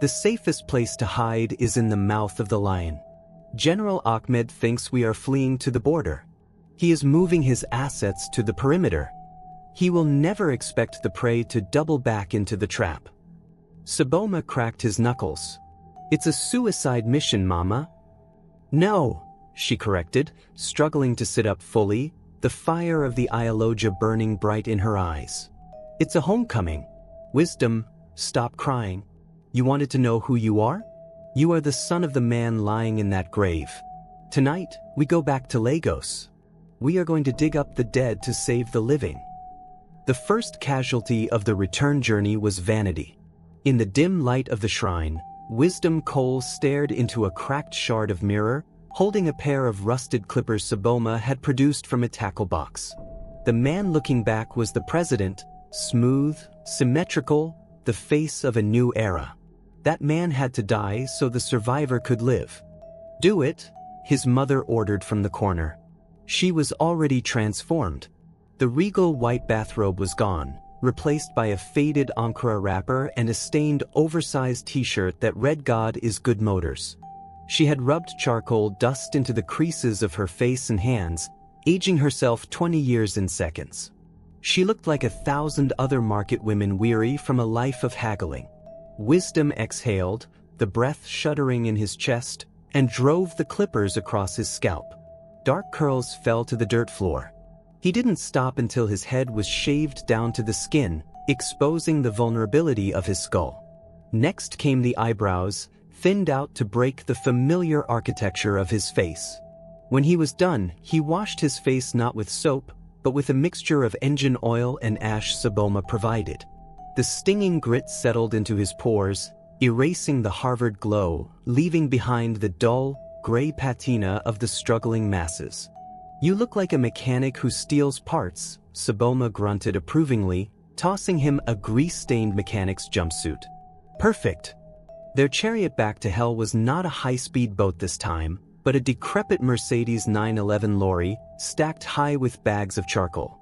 "The safest place to hide is in the mouth of the lion. General Ahmed thinks we are fleeing to the border. He is moving his assets to the perimeter. He will never expect the prey to double back into the trap." Saboma cracked his knuckles. "It's a suicide mission, Mama." "No," she corrected, struggling to sit up fully, the fire of the Iyaloja burning bright in her eyes. "It's a homecoming. Wisdom, stop crying. You wanted to know who you are? You are the son of the man lying in that grave. Tonight, we go back to Lagos. We are going to dig up the dead to save the living." The first casualty of the return journey was vanity. In the dim light of the shrine, Wisdom Cole stared into a cracked shard of mirror, holding a pair of rusted clippers Saboma had produced from a tackle box. The man looking back was the president, smooth, symmetrical, the face of a new era. That man had to die so the survivor could live. "Do it," his mother ordered from the corner. She was already transformed. The regal white bathrobe was gone, replaced by a faded Ankara wrapper and a stained, oversized t-shirt that read "God is good motors." She had rubbed charcoal dust into the creases of her face and hands, aging herself 20 years in seconds. She looked like 1,000 other market women weary from a life of haggling. Wisdom exhaled, the breath shuddering in his chest, and drove the clippers across his scalp. Dark curls fell to the dirt floor. He didn't stop until his head was shaved down to the skin, exposing the vulnerability of his skull. Next came the eyebrows, thinned out to break the familiar architecture of his face. When he was done, he washed his face not with soap, but with a mixture of engine oil and ash Saboma provided. The stinging grit settled into his pores, erasing the Harvard glow, leaving behind the dull, gray patina of the struggling masses. "You look like a mechanic who steals parts," Saboma grunted approvingly, tossing him a grease-stained mechanic's jumpsuit. "Perfect." Their chariot back to hell was not a high-speed boat this time, but a decrepit Mercedes 911 lorry, stacked high with bags of charcoal.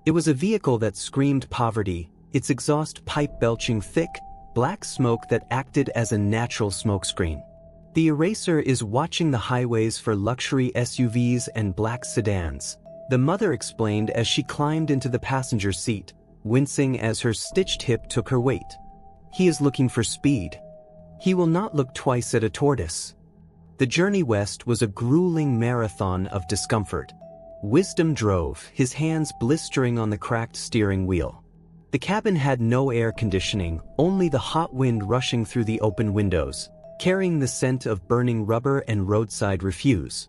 It was a vehicle that screamed poverty, its exhaust pipe belching thick, black smoke that acted as a natural smokescreen. "The eraser is watching the highways for luxury SUVs and black sedans," the mother explained as she climbed into the passenger seat, wincing as her stitched hip took her weight. "He is looking for speed. He will not look twice at a tortoise." The journey west was a grueling marathon of discomfort. Wisdom drove, his hands blistering on the cracked steering wheel. The cabin had no air conditioning, only the hot wind rushing through the open windows, carrying the scent of burning rubber and roadside refuse.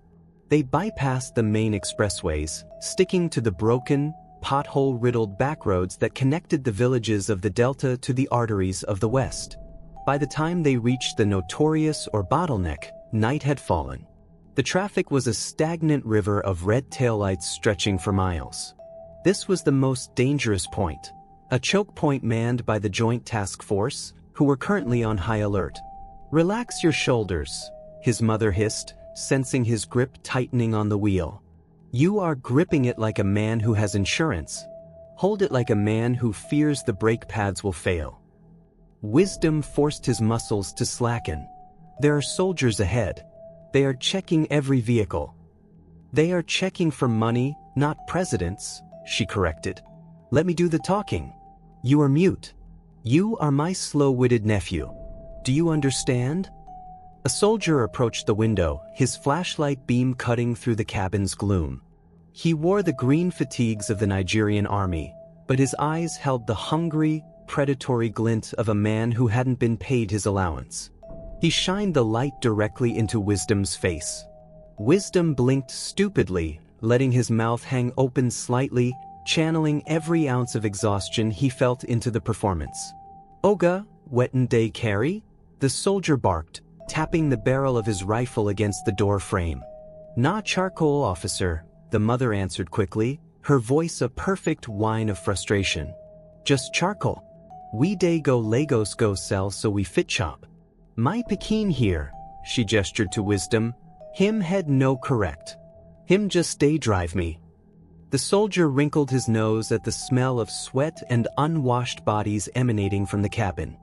They bypassed the main expressways, sticking to the broken, pothole-riddled backroads that connected the villages of the Delta to the arteries of the West. By the time they reached the notorious or bottleneck, night had fallen. The traffic was a stagnant river of red taillights stretching for miles. This was the most dangerous point, a choke point manned by the Joint Task Force, who were currently on high alert. "Relax your shoulders," his mother hissed, sensing his grip tightening on the wheel. "You are gripping it like a man who has insurance. Hold it like a man who fears the brake pads will fail." Wisdom forced his muscles to slacken. "There are soldiers ahead. They are checking every vehicle." "They are checking for money, not presidents," she corrected. "Let me do the talking. You are mute. You are my slow-witted nephew. Do you understand?" A soldier approached the window, his flashlight beam cutting through the cabin's gloom. He wore the green fatigues of the Nigerian army, but his eyes held the hungry, predatory glint of a man who hadn't been paid his allowance. He shined the light directly into Wisdom's face. Wisdom blinked stupidly, letting his mouth hang open slightly, channeling every ounce of exhaustion he felt into the performance. "Oga, wetin dey carry?" the soldier barked, tapping the barrel of his rifle against the door frame. "Nah charcoal, officer," the mother answered quickly, her voice a perfect whine of frustration. "Just charcoal. We dey go Lagos go sell so we fit chop. My Pekin here," she gestured to Wisdom. "Him head no correct. Him just stay drive me." The soldier wrinkled his nose at the smell of sweat and unwashed bodies emanating from the cabin.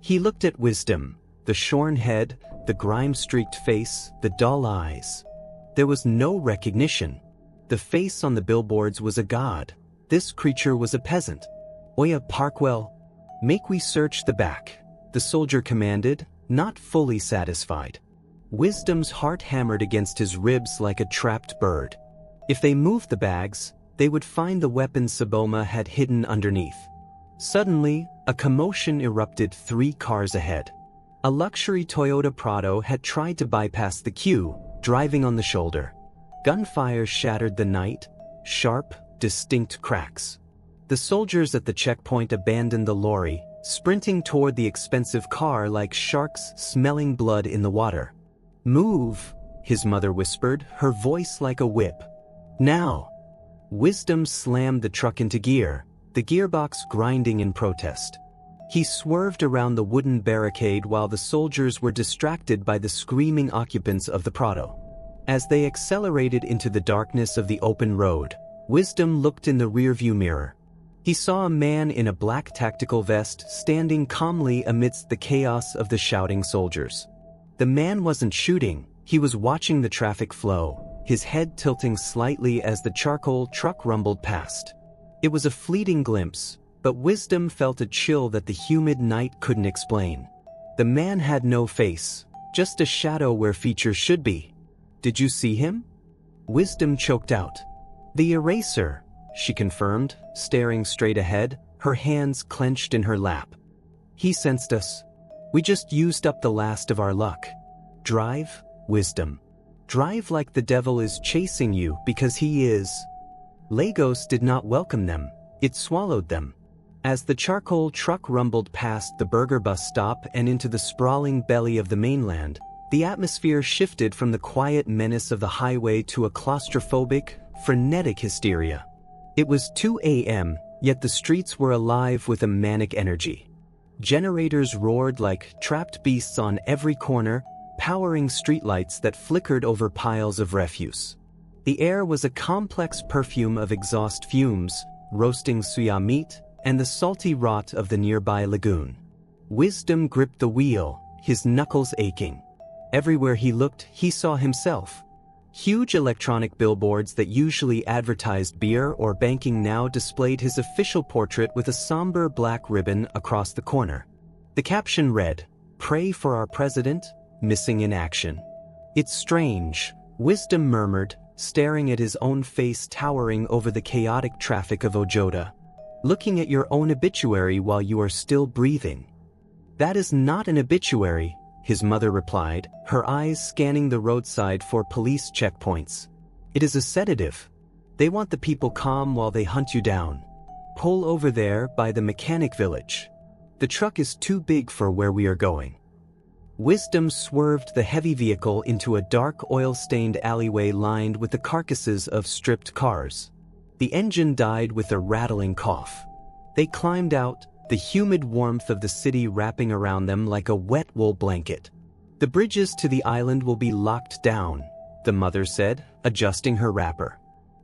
He looked at Wisdom, the shorn head, the grime-streaked face, the dull eyes. There was no recognition. The face on the billboards was a god. This creature was a peasant. "Oya Parkwell, make we search the back," the soldier commanded, not fully satisfied. Wisdom's heart hammered against his ribs like a trapped bird. If they moved the bags, they would find the weapons Saboma had hidden underneath. Suddenly, a commotion erupted 3 cars ahead. A luxury Toyota Prado had tried to bypass the queue, driving on the shoulder. Gunfire shattered the night, sharp, distinct cracks. The soldiers at the checkpoint abandoned the lorry, sprinting toward the expensive car like sharks smelling blood in the water. "Move," his mother whispered, her voice like a whip. "Now." Wisdom slammed the truck into gear, the gearbox grinding in protest. He swerved around the wooden barricade while the soldiers were distracted by the screaming occupants of the Prado. As they accelerated into the darkness of the open road, Wisdom looked in the rearview mirror. He saw a man in a black tactical vest standing calmly amidst the chaos of the shouting soldiers. The man wasn't shooting, he was watching the traffic flow, his head tilting slightly as the charcoal truck rumbled past. It was a fleeting glimpse, but Wisdom felt a chill that the humid night couldn't explain. The man had no face, just a shadow where features should be. "Did you see him?" Wisdom choked out. "The eraser," she confirmed, staring straight ahead, her hands clenched in her lap. "He sensed us. We just used up the last of our luck. Drive, Wisdom. Drive like the devil is chasing you because he is." Lagos did not welcome them, it swallowed them. As the charcoal truck rumbled past the burger bus stop and into the sprawling belly of the mainland, the atmosphere shifted from the quiet menace of the highway to a claustrophobic, frenetic hysteria. It was 2 a.m., yet the streets were alive with a manic energy. Generators roared like trapped beasts on every corner, powering streetlights that flickered over piles of refuse. The air was a complex perfume of exhaust fumes, roasting suya meat, and the salty rot of the nearby lagoon. Wisdom gripped the wheel, his knuckles aching. Everywhere he looked, he saw himself. Huge electronic billboards that usually advertised beer or banking now displayed his official portrait with a somber black ribbon across the corner. The caption read, "Pray for our president, missing in action." "It's strange," Wisdom murmured, staring at his own face towering over the chaotic traffic of Ojota. "Looking at your own obituary while you are still breathing." "That is not an obituary," his mother replied, her eyes scanning the roadside for police checkpoints. "It is a sedative. They want the people calm while they hunt you down. Pull over there by the mechanic village. The truck is too big for where we are going." Wisdom swerved the heavy vehicle into a dark oil-stained alleyway lined with the carcasses of stripped cars. The engine died with a rattling cough. They climbed out, the humid warmth of the city wrapping around them like a wet wool blanket. "The bridges to the island will be locked down," the mother said, adjusting her wrapper.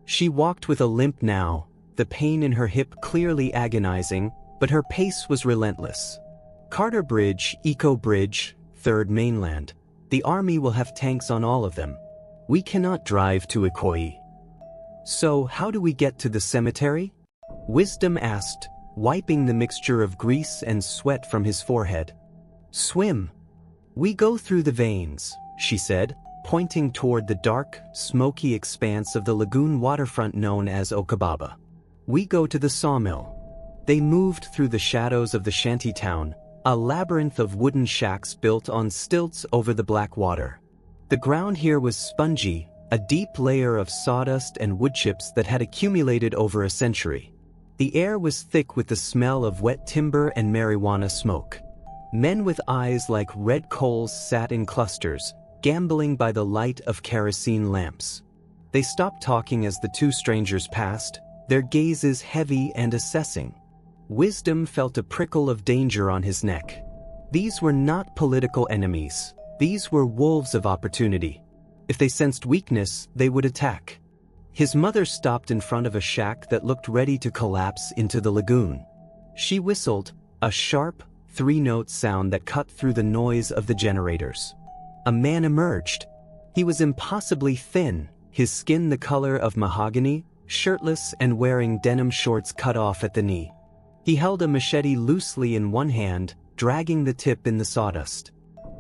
She walked with a limp now, the pain in her hip clearly agonizing, but her pace was relentless. "Carter Bridge, Eco Bridge, Third Mainland. The army will have tanks on all of them. We cannot drive to Ikoyi." "So how do we get to the cemetery?" Wisdom asked, wiping the mixture of grease and sweat from his forehead. "Swim. We go through the veins," she said, pointing toward the dark, smoky expanse of the lagoon waterfront known as Okababa. "We go to the sawmill." They moved through the shadows of the shanty town, a labyrinth of wooden shacks built on stilts over the black water. The ground here was spongy, a deep layer of sawdust and wood chips that had accumulated over a century. The air was thick with the smell of wet timber and marijuana smoke. Men with eyes like red coals sat in clusters, gambling by the light of kerosene lamps. They stopped talking as the two strangers passed, their gazes heavy and assessing. Wisdom felt a prickle of danger on his neck. These were not political enemies. These were wolves of opportunity. If they sensed weakness, they would attack. His mother stopped in front of a shack that looked ready to collapse into the lagoon. She whistled, a sharp, three-note sound that cut through the noise of the generators. A man emerged. He was impossibly thin, his skin the color of mahogany, shirtless and wearing denim shorts cut off at the knee. He held a machete loosely in one hand, dragging the tip in the sawdust.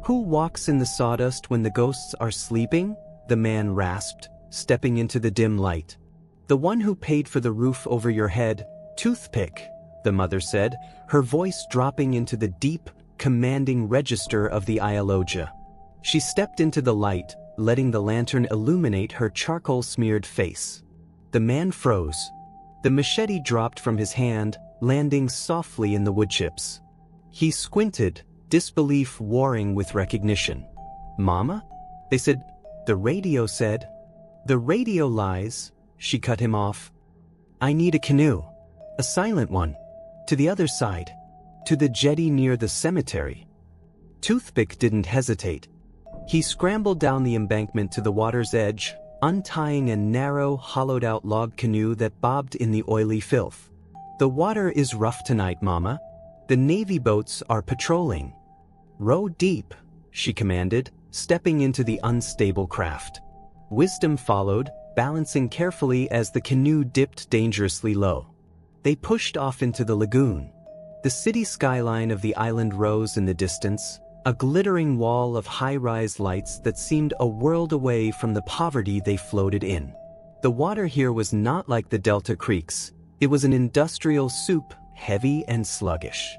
"Who walks in the sawdust when the ghosts are sleeping?" the man rasped, stepping into the dim light. "The one who paid for the roof over your head, toothpick," the mother said, her voice dropping into the deep, commanding register of the Iyaloja. She stepped into the light, letting the lantern illuminate her charcoal-smeared face. The man froze. The machete dropped from his hand, landing softly in the wood chips. He squinted, disbelief warring with recognition. "Mama?" They said. "The radio said." "The radio lies," she cut him off. "I need a canoe. A silent one. To the other side. To the jetty near the cemetery." Toothpick didn't hesitate. He scrambled down the embankment to the water's edge, untying a narrow, hollowed-out log canoe that bobbed in the oily filth. The water is rough tonight, Mama. The navy boats are patrolling. Row deep, she commanded, stepping into the unstable craft. Wisdom followed, balancing carefully as the canoe dipped dangerously low. They pushed off into the lagoon. The city skyline of the island rose in the distance, a glittering wall of high-rise lights that seemed a world away from the poverty they floated in. The water here was not like the Delta Creeks. It was an industrial soup, heavy and sluggish.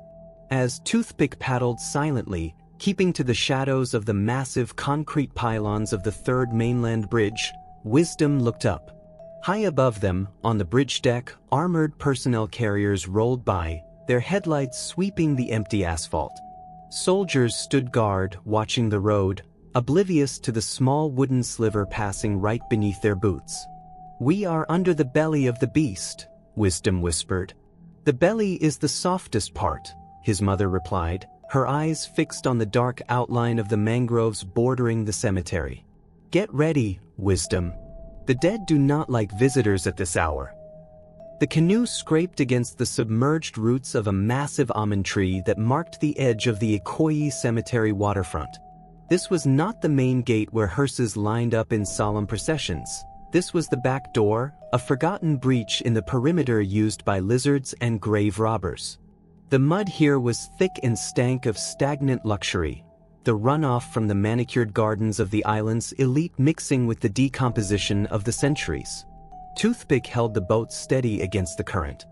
As Toothpick paddled silently, keeping to the shadows of the massive concrete pylons of the third mainland bridge, Wisdom looked up. High above them, on the bridge deck, armored personnel carriers rolled by, their headlights sweeping the empty asphalt. Soldiers stood guard, watching the road, oblivious to the small wooden sliver passing right beneath their boots. "We are under the belly of the beast," Wisdom whispered. "The belly is the softest part," his mother replied, her eyes fixed on the dark outline of the mangroves bordering the cemetery. "Get ready, Wisdom. The dead do not like visitors at this hour." The canoe scraped against the submerged roots of a massive almond tree that marked the edge of the Ikoyi Cemetery waterfront. This was not the main gate where hearses lined up in solemn processions. This was the back door, a forgotten breach in the perimeter used by lizards and grave robbers. The mud here was thick and stank of stagnant luxury, the runoff from the manicured gardens of the island's elite mixing with the decomposition of the centuries. Toothpick held the boat steady against the current.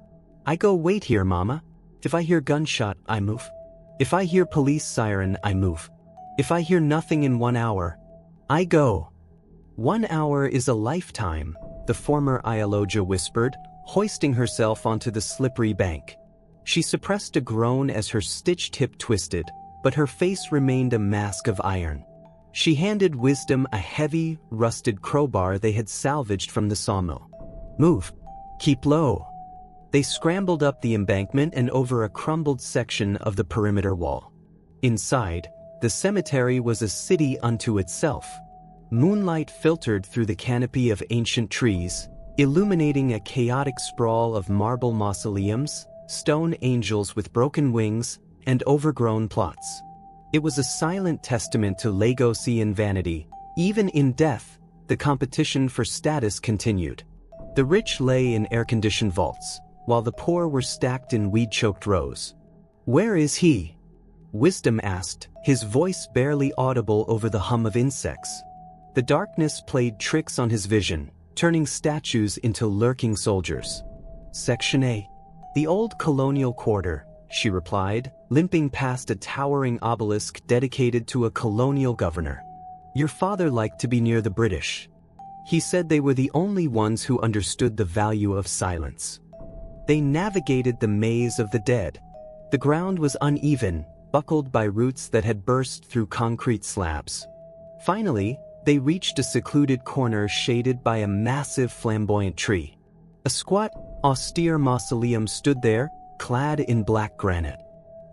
"I go wait here, Mama. If I hear gunshot, I move. If I hear police siren, I move. If I hear nothing in 1 hour, I go." 1 hour is a lifetime, the former Iyaloja whispered, hoisting herself onto the slippery bank. She suppressed a groan as her stitch tip twisted, but her face remained a mask of iron. She handed Wisdom a heavy, rusted crowbar they had salvaged from the sawmill. "Move. Keep low." They scrambled up the embankment and over a crumbled section of the perimeter wall. Inside, the cemetery was a city unto itself. Moonlight filtered through the canopy of ancient trees, illuminating a chaotic sprawl of marble mausoleums, stone angels with broken wings, and overgrown plots. It was a silent testament to Lagosian vanity. Even in death, the competition for status continued. The rich lay in air-conditioned vaults, while the poor were stacked in weed-choked rows. "Where is he?" Wisdom asked, his voice barely audible over the hum of insects. The darkness played tricks on his vision, turning statues into lurking soldiers. "Section A. The old colonial quarter," she replied, limping past a towering obelisk dedicated to a colonial governor. "Your father liked to be near the British. He said they were the only ones who understood the value of silence." They navigated the maze of the dead. The ground was uneven, buckled by roots that had burst through concrete slabs. Finally, they reached a secluded corner shaded by a massive flamboyant tree. A squat, austere mausoleum stood there, clad in black granite.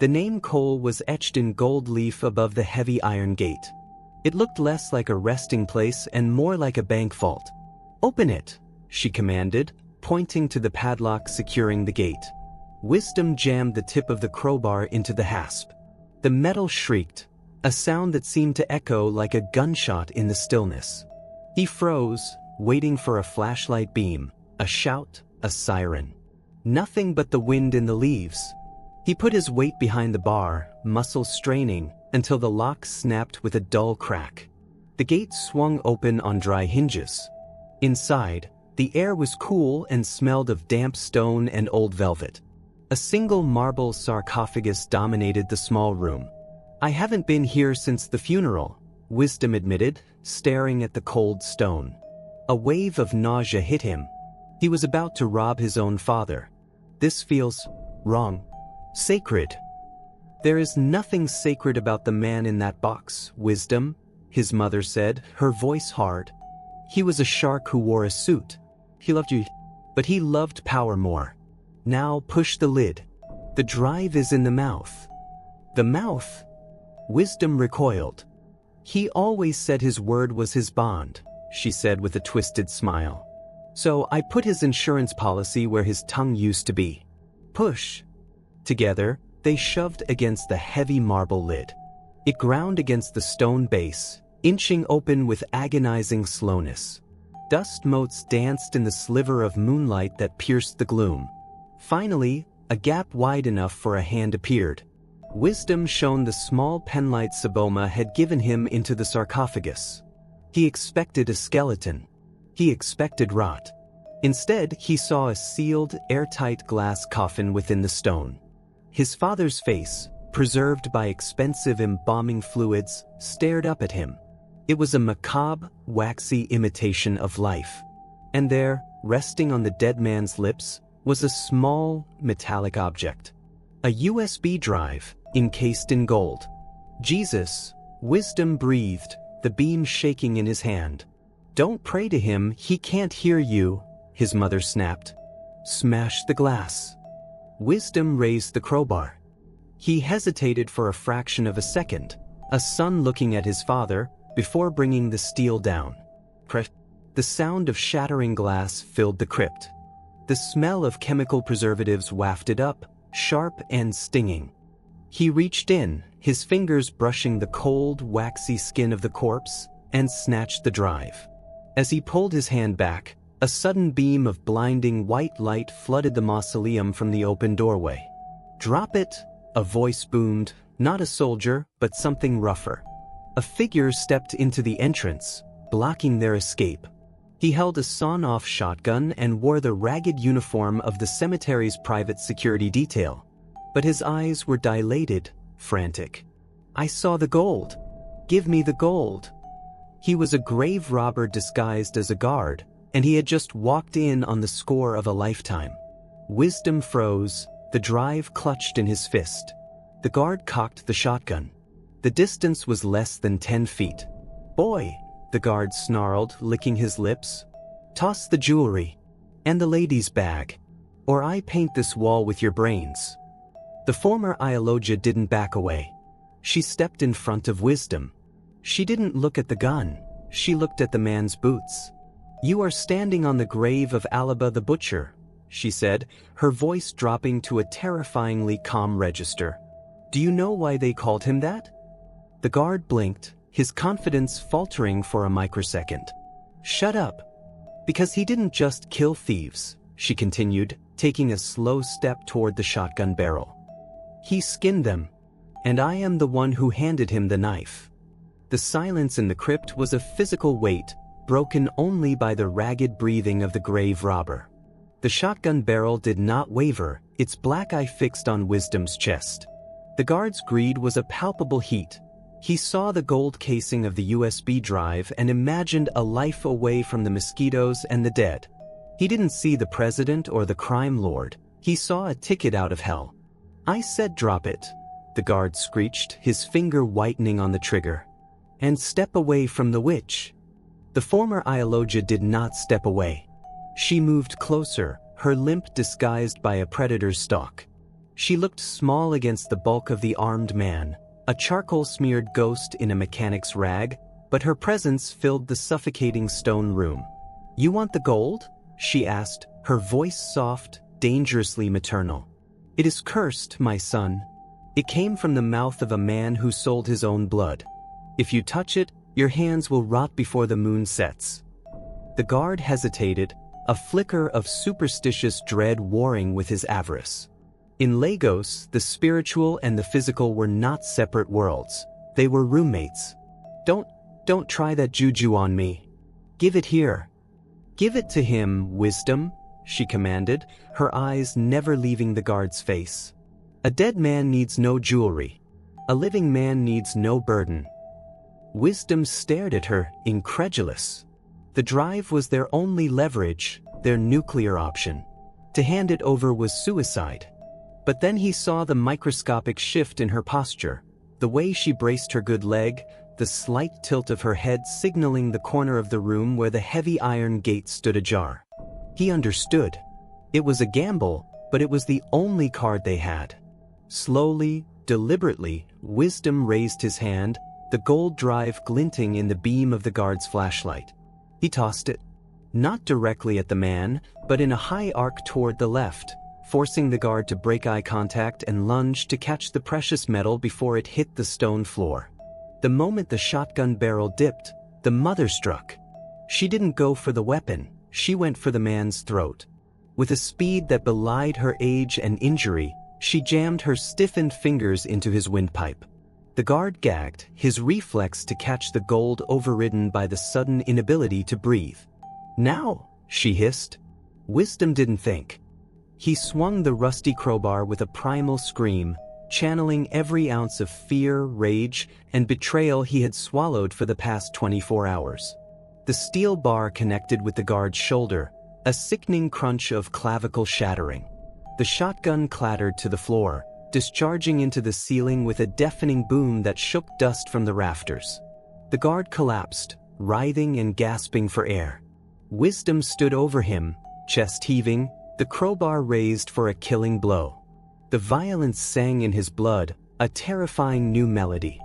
The name Cole was etched in gold leaf above the heavy iron gate. It looked less like a resting place and more like a bank vault. "Open it," she commanded, pointing to the padlock securing the gate. Wisdom jammed the tip of the crowbar into the hasp. The metal shrieked, a sound that seemed to echo like a gunshot in the stillness. He froze, waiting for a flashlight beam, a shout, a siren. Nothing but the wind in the leaves. He put his weight behind the bar, muscles straining, until the lock snapped with a dull crack. The gate swung open on dry hinges. Inside, the air was cool and smelled of damp stone and old velvet. A single marble sarcophagus dominated the small room. "I haven't been here since the funeral," Wisdom admitted, staring at the cold stone. A wave of nausea hit him. He was about to rob his own father. "This feels wrong. Sacred." "There is nothing sacred about the man in that box, Wisdom," his mother said, her voice hard. "He was a shark who wore a suit. He loved you, but he loved power more. Now push the lid. The drive is in the mouth." "The mouth?" Wisdom recoiled. "He always said his word was his bond," she said with a twisted smile. "So I put his insurance policy where his tongue used to be. Push. Together, they shoved against the heavy marble lid. It ground against the stone base, inching open with agonizing slowness. Dust motes danced in the sliver of moonlight that pierced the gloom. Finally, a gap wide enough for a hand appeared. Wisdom shone the small penlight Saboma had given him into the sarcophagus. He expected a skeleton. He expected rot. Instead, he saw a sealed, airtight glass coffin within the stone. His father's face, preserved by expensive embalming fluids, stared up at him. It was a macabre, waxy imitation of life. And there, resting on the dead man's lips, was a small, metallic object. A USB drive, encased in gold. Jesus, Wisdom breathed, the beam shaking in his hand. Don't pray to him, he can't hear you, his mother snapped. Smash the glass. Wisdom raised the crowbar. He hesitated for a fraction of a second, a son looking at his father, before bringing the steel down. The sound of shattering glass filled the crypt. The smell of chemical preservatives wafted up, sharp and stinging. He reached in, his fingers brushing the cold, waxy skin of the corpse, and snatched the drive. As he pulled his hand back, a sudden beam of blinding white light flooded the mausoleum from the open doorway. Drop it, a voice boomed, not a soldier, but something rougher. A figure stepped into the entrance, blocking their escape. He held a sawn-off shotgun and wore the ragged uniform of the cemetery's private security detail. But his eyes were dilated, frantic. I saw the gold. Give me the gold. He was a grave robber disguised as a guard, and he had just walked in on the score of a lifetime. Wisdom froze, the drive clutched in his fist. The guard cocked the shotgun. The distance was less than 10 feet. Boy, the guard snarled, licking his lips. Toss the jewelry. And the lady's bag. Or I paint this wall with your brains. The former Iyaloja didn't back away. She stepped in front of Wisdom. She didn't look at the gun. She looked at the man's boots. You are standing on the grave of Alaba the butcher, she said, her voice dropping to a terrifyingly calm register. Do you know why they called him that? The guard blinked, his confidence faltering for a microsecond. Shut up. Because he didn't just kill thieves, she continued, taking a slow step toward the shotgun barrel. He skinned them. And I am the one who handed him the knife. The silence in the crypt was a physical weight, broken only by the ragged breathing of the grave robber. The shotgun barrel did not waver, its black eye fixed on Wisdom's chest. The guard's greed was a palpable heat. He saw the gold casing of the USB drive and imagined a life away from the mosquitoes and the dead. He didn't see the president or the crime lord. He saw a ticket out of hell. I said drop it, the guard screeched, his finger whitening on the trigger. And step away from the witch. The former Iyaloja did not step away. She moved closer, her limp disguised by a predator's stalk. She looked small against the bulk of the armed man, a charcoal-smeared ghost in a mechanic's rag, but her presence filled the suffocating stone room. You want the gold? She asked, her voice soft, dangerously maternal. It is cursed, my son. It came from the mouth of a man who sold his own blood. If you touch it, your hands will rot before the moon sets. The guard hesitated, a flicker of superstitious dread warring with his avarice. In Lagos, the spiritual and the physical were not separate worlds. They were roommates. Don't try that juju on me. Give it here. Give it to him, Wisdom, she commanded, her eyes never leaving the guard's face. A dead man needs no jewelry. A living man needs no burden. Wisdom stared at her, incredulous. The drive was their only leverage, their nuclear option. To hand it over was suicide. But then he saw the microscopic shift in her posture, the way she braced her good leg, the slight tilt of her head signaling the corner of the room where the heavy iron gate stood ajar. He understood. It was a gamble, but it was the only card they had. Slowly, deliberately, Wisdom raised his hand, the gold drive glinting in the beam of the guard's flashlight. He tossed it. Not directly at the man, but in a high arc toward the left, forcing the guard to break eye contact and lunge to catch the precious metal before it hit the stone floor. The moment the shotgun barrel dipped, the mother struck. She didn't go for the weapon, she went for the man's throat. With a speed that belied her age and injury, she jammed her stiffened fingers into his windpipe. The guard gagged, his reflex to catch the gold overridden by the sudden inability to breathe. "Now," she hissed. Wisdom didn't think. He swung the rusty crowbar with a primal scream, channeling every ounce of fear, rage, and betrayal he had swallowed for the past 24 hours. The steel bar connected with the guard's shoulder, a sickening crunch of clavicle shattering. The shotgun clattered to the floor, discharging into the ceiling with a deafening boom that shook dust from the rafters. The guard collapsed, writhing and gasping for air. Wisdom stood over him, chest heaving, the crowbar raised for a killing blow. The violence sang in his blood, a terrifying new melody.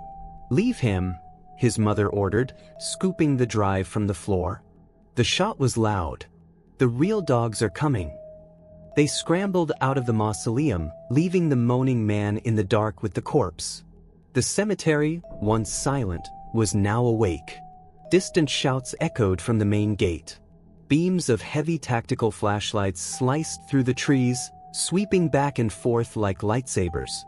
"Leave him," his mother ordered, scooping the drive from the floor. The shot was loud. "The real dogs are coming." They scrambled out of the mausoleum, leaving the moaning man in the dark with the corpse. The cemetery, once silent, was now awake. Distant shouts echoed from the main gate. Beams of heavy tactical flashlights sliced through the trees, sweeping back and forth like lightsabers.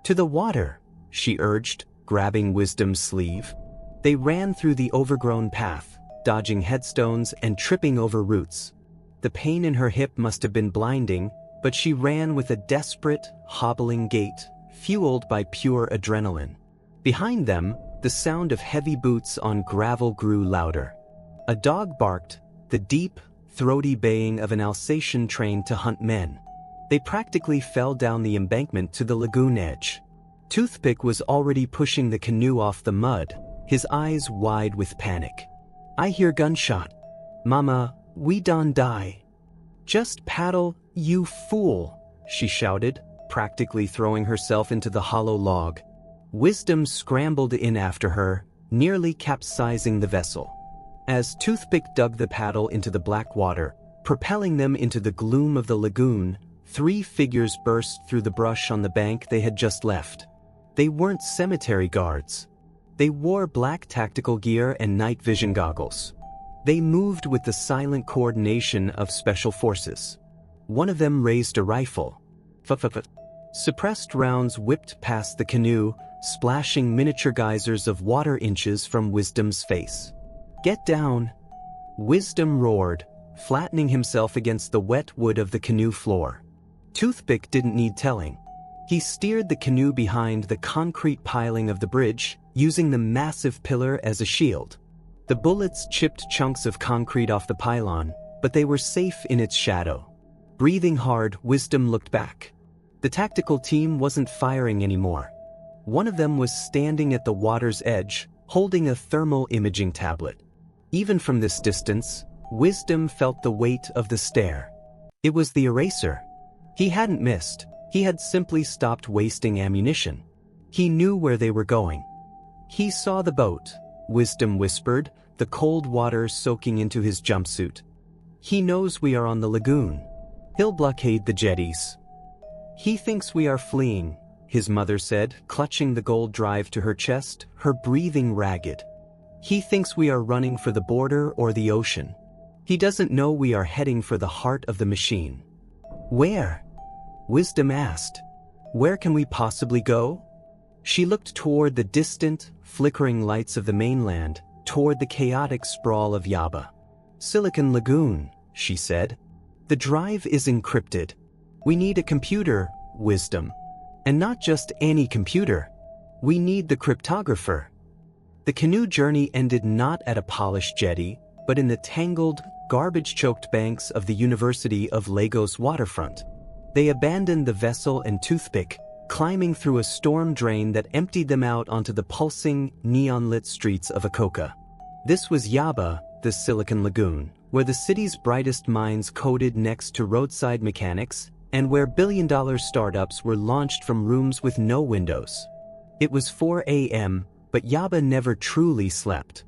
"To the water," she urged, grabbing Wisdom's sleeve. They ran through the overgrown path, dodging headstones and tripping over roots. The pain in her hip must have been blinding, but she ran with a desperate, hobbling gait, fueled by pure adrenaline. Behind them, the sound of heavy boots on gravel grew louder. A dog barked, the deep, throaty baying of an Alsatian trained to hunt men. They practically fell down the embankment to the lagoon edge. Toothpick was already pushing the canoe off the mud, his eyes wide with panic. "I hear gunshot. Mama, we done die." "Just paddle, you fool," she shouted, practically throwing herself into the hollow log. Wisdom scrambled in after her, nearly capsizing the vessel. As Toothpick dug the paddle into the black water, propelling them into the gloom of the lagoon, 3 figures burst through the brush on the bank they had just left. They weren't cemetery guards. They wore black tactical gear and night vision goggles. They moved with the silent coordination of special forces. One of them raised a rifle. Suppressed rounds whipped past the canoe, splashing miniature geysers of water inches from Wisdom's face. "Get down!" Wisdom roared, flattening himself against the wet wood of the canoe floor. Toothpick didn't need telling. He steered the canoe behind the concrete piling of the bridge, using the massive pillar as a shield. The bullets chipped chunks of concrete off the pylon, but they were safe in its shadow. Breathing hard, Wisdom looked back. The tactical team wasn't firing anymore. One of them was standing at the water's edge, holding a thermal imaging tablet. Even from this distance, Wisdom felt the weight of the stare. It was the eraser. He hadn't missed. He had simply stopped wasting ammunition. He knew where they were going. "He saw the boat," Wisdom whispered, the cold water soaking into his jumpsuit. "He knows we are on the lagoon. He'll blockade the jetties." "He thinks we are fleeing," his mother said, clutching the gold drive to her chest, her breathing ragged. "He thinks we are running for the border or the ocean. He doesn't know we are heading for the heart of the machine." "Where?" Wisdom asked. "Where can we possibly go?" She looked toward the distant, flickering lights of the mainland, toward the chaotic sprawl of Yaba. "Silicon Lagoon," she said. "The drive is encrypted. We need a computer, Wisdom. And not just any computer. We need the cryptographer." The canoe journey ended not at a polished jetty, but in the tangled, garbage-choked banks of the University of Lagos waterfront. They abandoned the vessel and Toothpick, climbing through a storm drain that emptied them out onto the pulsing, neon-lit streets of Akoka. This was Yaba, the Silicon Lagoon, where the city's brightest minds coded next to roadside mechanics, and where billion-dollar startups were launched from rooms with no windows. It was 4 a.m., but Yaba never truly slept.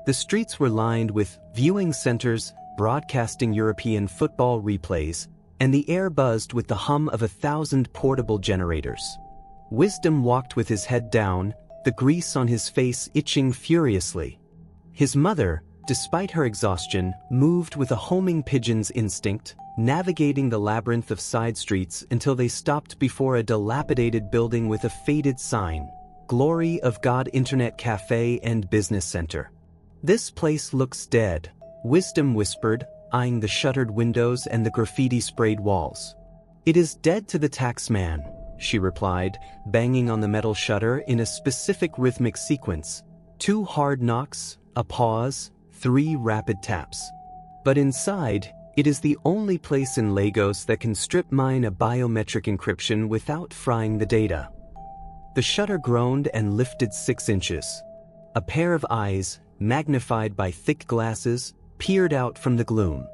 The streets were lined with viewing centers broadcasting European football replays, and the air buzzed with the hum of 1,000 portable generators. Wisdom walked with his head down, the grease on his face itching furiously. His mother, despite her exhaustion, moved with a homing pigeon's instinct, navigating the labyrinth of side streets until they stopped before a dilapidated building with a faded sign, "Glory of God Internet Cafe and Business Center." "This place looks dead," Wisdom whispered, eyeing the shuttered windows and the graffiti-sprayed walls. "It is dead to the tax man," she replied, banging on the metal shutter in a specific rhythmic sequence. 2 hard knocks, a pause, 3 rapid taps. "But inside, it is the only place in Lagos that can strip mine a biometric encryption without frying the data." The shutter groaned and lifted 6 inches. A pair of eyes, magnified by thick glasses, peered out from the gloom.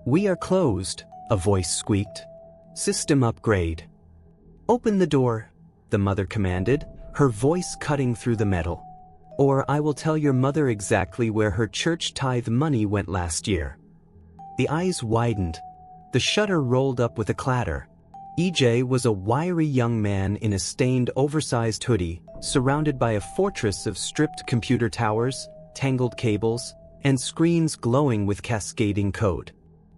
"We are closed," a voice squeaked. "System upgrade." "Open the door," the mother commanded, her voice cutting through the metal. "Or I will tell your mother exactly where her church tithe money went last year." The eyes widened. The shutter rolled up with a clatter. EJ was a wiry young man in a stained, oversized hoodie, surrounded by a fortress of stripped computer towers, tangled cables, and screens glowing with cascading code.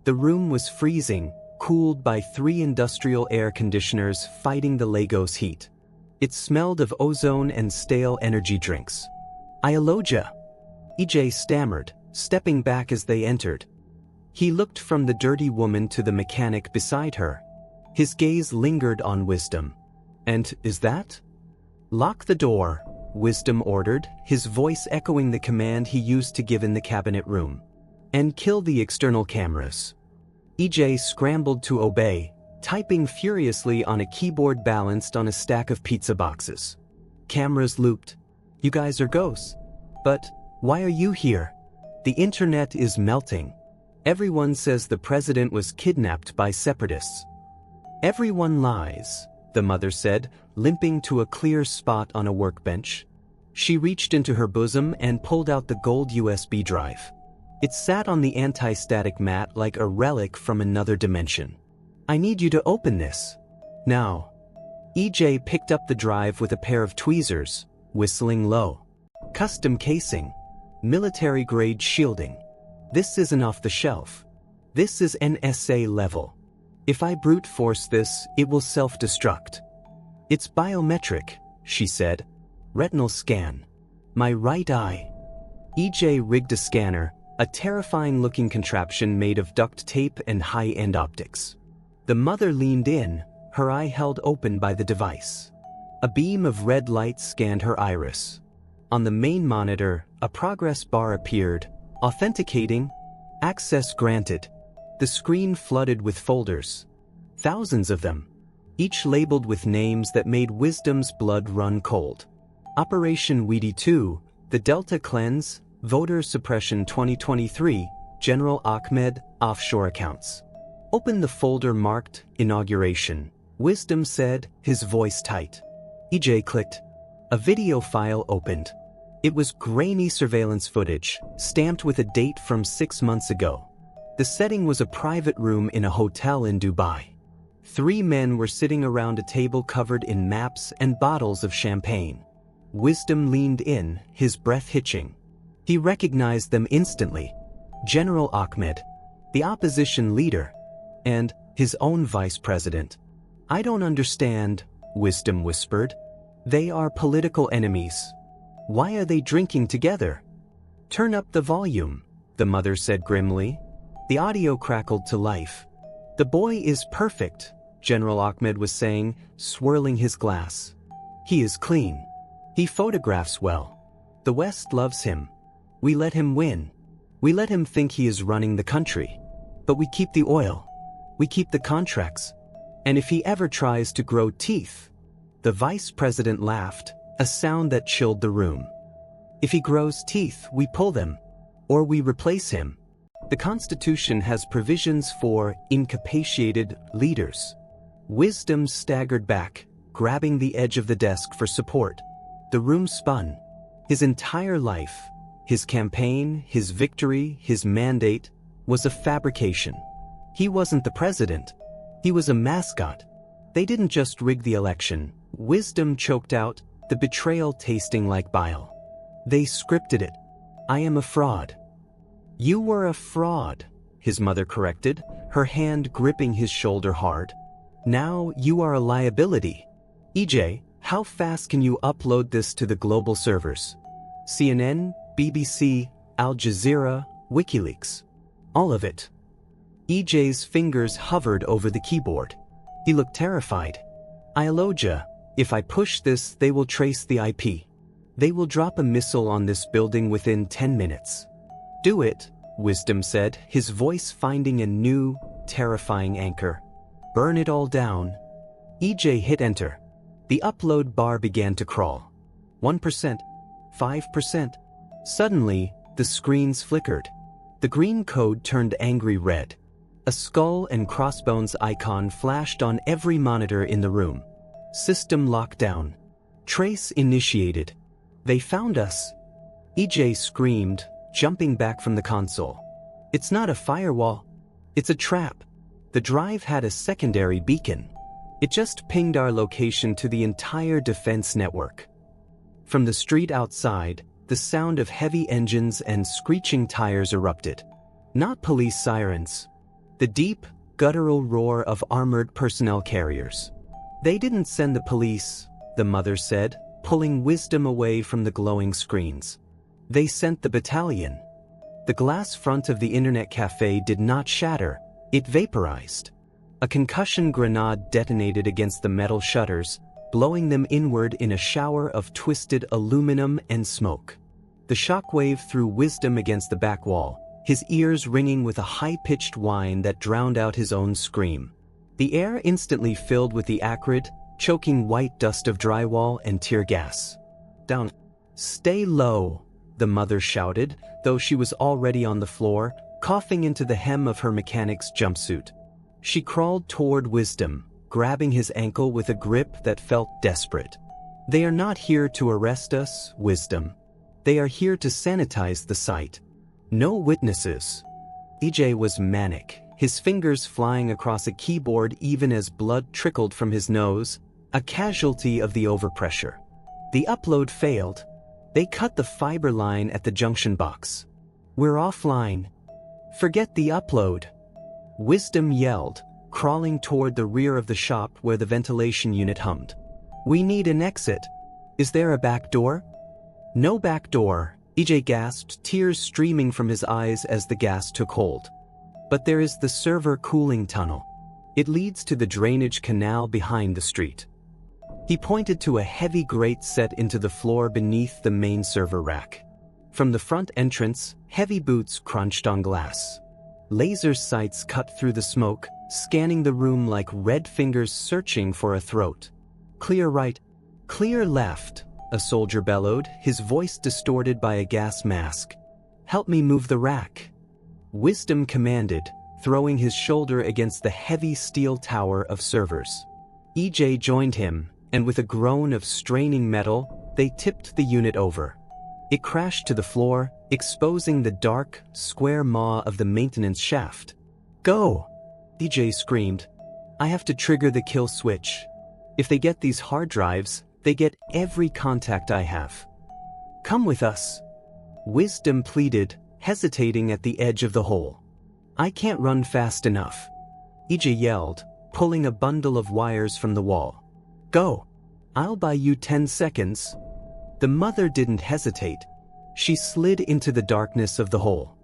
The room was freezing, cooled by 3 industrial air conditioners fighting the Lagos heat. It smelled of ozone and stale energy drinks. "Iyaloja," EJ stammered, stepping back as they entered. He looked from the dirty woman to the mechanic beside her. His gaze lingered on Wisdom. "And is that?" "Lock the door," Wisdom ordered, his voice echoing the command he used to give in the cabinet room. "And kill the external cameras." EJ scrambled to obey, typing furiously on a keyboard balanced on a stack of pizza boxes. Cameras looped. "You guys are ghosts. But why are you here? The internet is melting. Everyone says the president was kidnapped by separatists." "Everyone lies," the mother said, limping to a clear spot on a workbench. She reached into her bosom and pulled out the gold USB drive. It sat on the anti-static mat like a relic from another dimension. "I need you to open this. Now." EJ picked up the drive with a pair of tweezers, whistling low. "Custom casing. Military-grade shielding. This isn't off the shelf. This is NSA level. If I brute force this, it will self-destruct." "It's biometric," she said. "Retinal scan. My right eye." EJ rigged a scanner, a terrifying-looking contraption made of duct tape and high-end optics. The mother leaned in, her eye held open by the device. A beam of red light scanned her iris. On the main monitor, a progress bar appeared, authenticating, access granted. The screen flooded with folders. Thousands of them, each labeled with names that made Wisdom's blood run cold. Operation Weedy 2, the Delta Cleanse, Voter Suppression 2023, General Ahmed, offshore accounts. "Open the folder marked Inauguration," Wisdom said, his voice tight. EJ clicked. A video file opened. It was grainy surveillance footage, stamped with a date from 6 months ago. The setting was a private room in a hotel in Dubai. 3 men were sitting around a table covered in maps and bottles of champagne. Wisdom leaned in, his breath hitching. He recognized them instantly. General Ahmed, the opposition leader, and his own vice president. "I don't understand," Wisdom whispered. "They are political enemies. Why are they drinking together?" "Turn up the volume," the mother said grimly. The audio crackled to life. "The boy is perfect," General Ahmed was saying, swirling his glass. "He is clean. He photographs well. The West loves him. We let him win. We let him think he is running the country. But we keep the oil. We keep the contracts. And if he ever tries to grow teeth..." The vice president laughed, a sound that chilled the room. "If he grows teeth, we pull them. Or we replace him. The Constitution has provisions for incapacitated leaders." Wisdom staggered back, grabbing the edge of the desk for support. The room spun. His entire life, his campaign, his victory, his mandate, was a fabrication. He wasn't the president. He was a mascot. They didn't just rig the election. Wisdom choked out, the betrayal tasting like bile. They scripted it. I am a fraud. You were a fraud, his mother corrected, her hand gripping his shoulder hard. Now you are a liability. EJ, how fast can you upload this to the global servers? CNN, BBC, Al Jazeera, WikiLeaks. All of it. EJ's fingers hovered over the keyboard. He looked terrified. Iyaloja, if I push this, they will trace the IP. They will drop a missile on this building within 10 minutes. Do it, Wisdom said, his voice finding a new, terrifying anchor. Burn it all down. EJ hit enter. The upload bar began to crawl. 1%, 5%. Suddenly, the screens flickered. The green code turned angry red. A skull and crossbones icon flashed on every monitor in the room. System lockdown. Trace initiated. They found us. EJ screamed, jumping back from the console. It's not a firewall. It's a trap. The drive had a secondary beacon. It just pinged our location to the entire defense network. From the street outside, the sound of heavy engines and screeching tires erupted. Not police sirens. The deep, guttural roar of armored personnel carriers. They didn't send the police, the mother said, pulling Wisdom away from the glowing screens. They sent the battalion. The glass front of the internet cafe did not shatter, it vaporized. A concussion grenade detonated against the metal shutters, blowing them inward in a shower of twisted aluminum and smoke. The shockwave threw Wisdom against the back wall, his ears ringing with a high-pitched whine that drowned out his own scream. The air instantly filled with the acrid, choking white dust of drywall and tear gas. Down. Stay low, the mother shouted, though she was already on the floor, coughing into the hem of her mechanic's jumpsuit. She crawled toward Wisdom, grabbing his ankle with a grip that felt desperate. They are not here to arrest us, Wisdom. They are here to sanitize the site. No witnesses. EJ was manic, his fingers flying across a keyboard even as blood trickled from his nose, a casualty of the overpressure. The upload failed. They cut the fiber line at the junction box. We're offline. Forget the upload. Wisdom yelled, crawling toward the rear of the shop where the ventilation unit hummed. We need an exit. Is there a back door? No back door, EJ gasped, tears streaming from his eyes as the gas took hold. But there is the server cooling tunnel. It leads to the drainage canal behind the street. He pointed to a heavy grate set into the floor beneath the main server rack. From the front entrance, heavy boots crunched on glass. Laser sights cut through the smoke, scanning the room like red fingers searching for a throat. Clear right, clear left, a soldier bellowed, his voice distorted by a gas mask. Help me move the rack. Wisdom commanded, throwing his shoulder against the heavy steel tower of servers. EJ joined him, and with a groan of straining metal, they tipped the unit over. It crashed to the floor, exposing the dark, square maw of the maintenance shaft. Go! EJ screamed. I have to trigger the kill switch. If they get these hard drives, they get every contact I have. Come with us. Wisdom pleaded, hesitating at the edge of the hole. I can't run fast enough. EJ yelled, pulling a bundle of wires from the wall. Go. I'll buy you 10 seconds. The mother didn't hesitate. She slid into the darkness of the hole.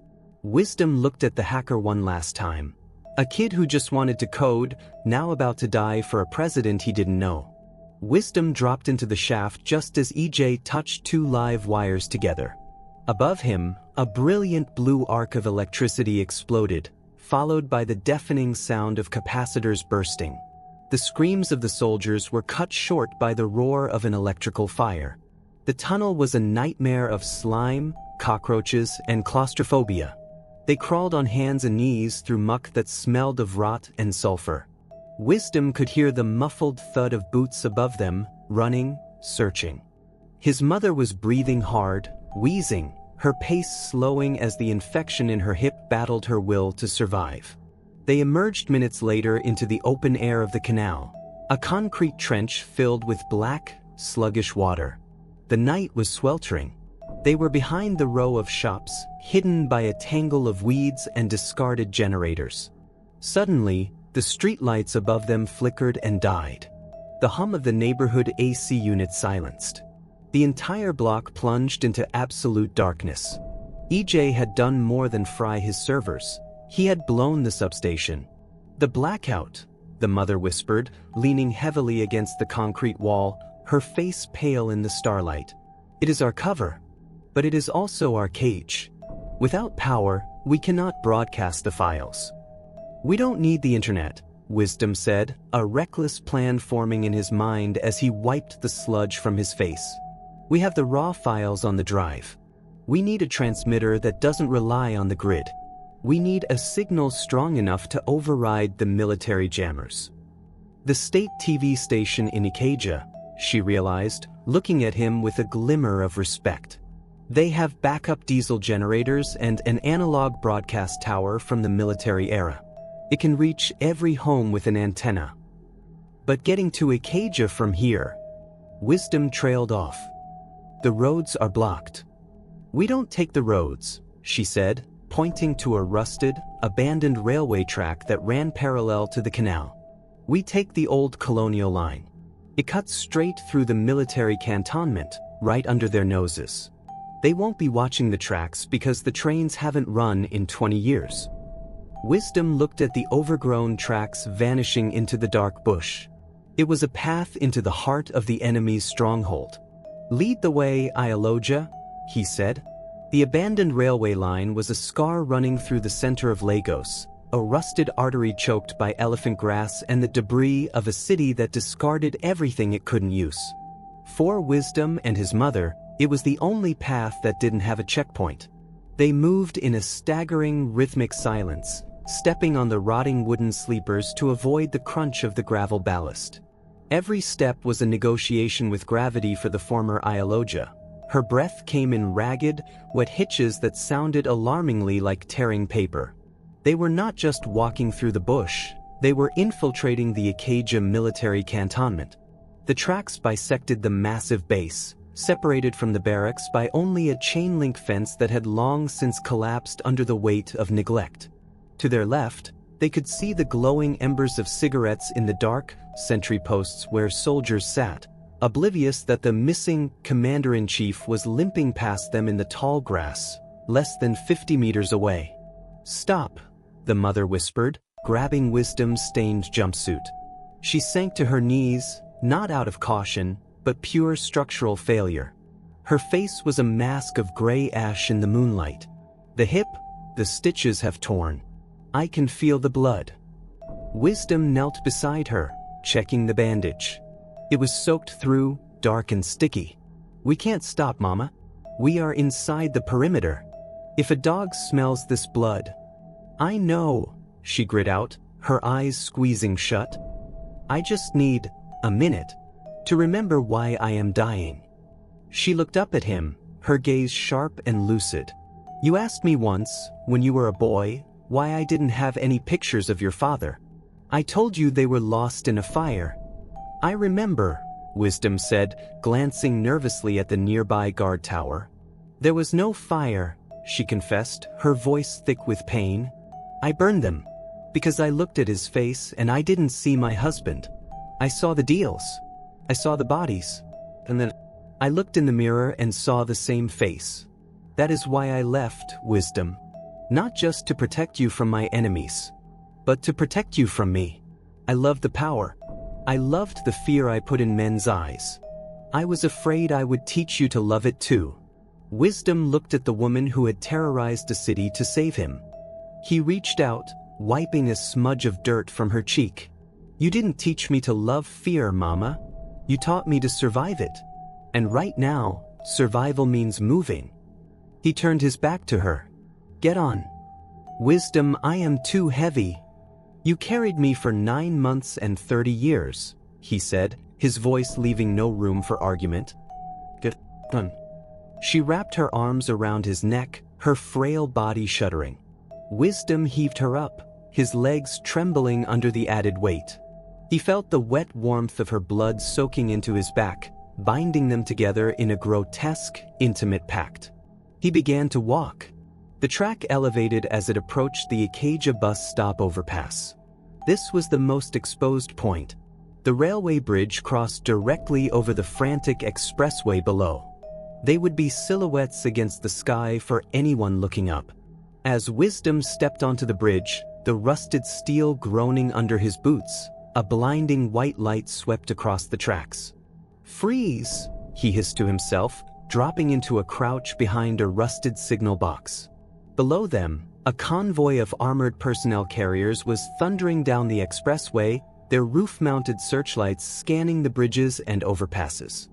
Wisdom looked at the hacker one last time. A kid who just wanted to code, now about to die for a president he didn't know. Wisdom dropped into the shaft just as EJ touched two live wires together. Above him, a brilliant blue arc of electricity exploded, followed by the deafening sound of capacitors bursting. The screams of the soldiers were cut short by the roar of an electrical fire. The tunnel was a nightmare of slime, cockroaches, and claustrophobia. They crawled on hands and knees through muck that smelled of rot and sulfur. Wisdom could hear the muffled thud of boots above them, running, searching. His mother was breathing hard, wheezing, her pace slowing as the infection in her hip battled her will to survive. They emerged minutes later into the open air of the canal, a concrete trench filled with black, sluggish water. The night was sweltering. They were behind the row of shops, hidden by a tangle of weeds and discarded generators. Suddenly, the streetlights above them flickered and died. The hum of the neighborhood AC unit silenced. The entire block plunged into absolute darkness. EJ had done more than fry his servers. He had blown the substation. "The blackout," the mother whispered, leaning heavily against the concrete wall, her face pale in the starlight. "It is our cover, but it is also our cage. Without power, we cannot broadcast the files." "We don't need the internet," Wisdom said, a reckless plan forming in his mind as he wiped the sludge from his face. "We have the raw files on the drive. We need a transmitter that doesn't rely on the grid. We need a signal strong enough to override the military jammers." "The state TV station in Iyaloja," she realized, looking at him with a glimmer of respect. "They have backup diesel generators and an analog broadcast tower from the military era. It can reach every home with an antenna. But getting to Iyaloja from here..." Wisdom trailed off. "The roads are blocked." "We don't take the roads," she said, pointing to a rusted, abandoned railway track that ran parallel to the canal. "We take the old colonial line. It cuts straight through the military cantonment, right under their noses. They won't be watching the tracks because the trains haven't run in 20 years. Wisdom looked at the overgrown tracks vanishing into the dark bush. It was a path into the heart of the enemy's stronghold. "Lead the way, Iyaloja," he said. The abandoned railway line was a scar running through the center of Lagos, a rusted artery choked by elephant grass and the debris of a city that discarded everything it couldn't use. For Wisdom and his mother, it was the only path that didn't have a checkpoint. They moved in a staggering rhythmic silence, stepping on the rotting wooden sleepers to avoid the crunch of the gravel ballast. Every step was a negotiation with gravity for the former Iyaloja. Her breath came in ragged, wet hitches that sounded alarmingly like tearing paper. They were not just walking through the bush, they were infiltrating the Iyaloja military cantonment. The tracks bisected the massive base, separated from the barracks by only a chain-link fence that had long since collapsed under the weight of neglect. To their left, they could see the glowing embers of cigarettes in the dark sentry posts where soldiers sat, oblivious that the missing commander-in-chief was limping past them in the tall grass, less than 50 meters away. "Stop," the mother whispered, grabbing Wisdom's stained jumpsuit. She sank to her knees, not out of caution, but pure structural failure. Her face was a mask of gray ash in the moonlight. "The hip, the stitches have torn. I can feel the blood." Wisdom knelt beside her, checking the bandage. It was soaked through, dark and sticky. "We can't stop, Mama. We are inside the perimeter. If a dog smells this blood..." "I know," she grit out, her eyes squeezing shut. "I just need a minute to remember why I am dying." She looked up at him, her gaze sharp and lucid. "You asked me once, when you were a boy, why I didn't have any pictures of your father. I told you they were lost in a fire." "I remember," Wisdom said, glancing nervously at the nearby guard tower. "There was no fire," she confessed, her voice thick with pain. "I burned them, because I looked at his face and I didn't see my husband. I saw the deals. I saw the bodies. And then I looked in the mirror and saw the same face. That is why I left, Wisdom. Not just to protect you from my enemies, but to protect you from me. I loved the power. I loved the fear I put in men's eyes. I was afraid I would teach you to love it too." Wisdom looked at the woman who had terrorized a city to save him. He reached out, wiping a smudge of dirt from her cheek. "You didn't teach me to love fear, Mama. You taught me to survive it. And right now, survival means moving." He turned his back to her. "Get on." "Wisdom, I am too heavy." "You carried me for 9 months and 30 years, he said, his voice leaving no room for argument. "Get on." She wrapped her arms around his neck, her frail body shuddering. Wisdom heaved her up, his legs trembling under the added weight. He felt the wet warmth of her blood soaking into his back, binding them together in a grotesque, intimate pact. He began to walk. The track elevated as it approached the Iyaloja bus stop overpass. This was the most exposed point. The railway bridge crossed directly over the frantic expressway below. They would be silhouettes against the sky for anyone looking up. As Wisdom stepped onto the bridge, the rusted steel groaning under his boots, a blinding white light swept across the tracks. "Freeze!" he hissed to himself, dropping into a crouch behind a rusted signal box. Below them, a convoy of armored personnel carriers was thundering down the expressway, their roof-mounted searchlights scanning the bridges and overpasses.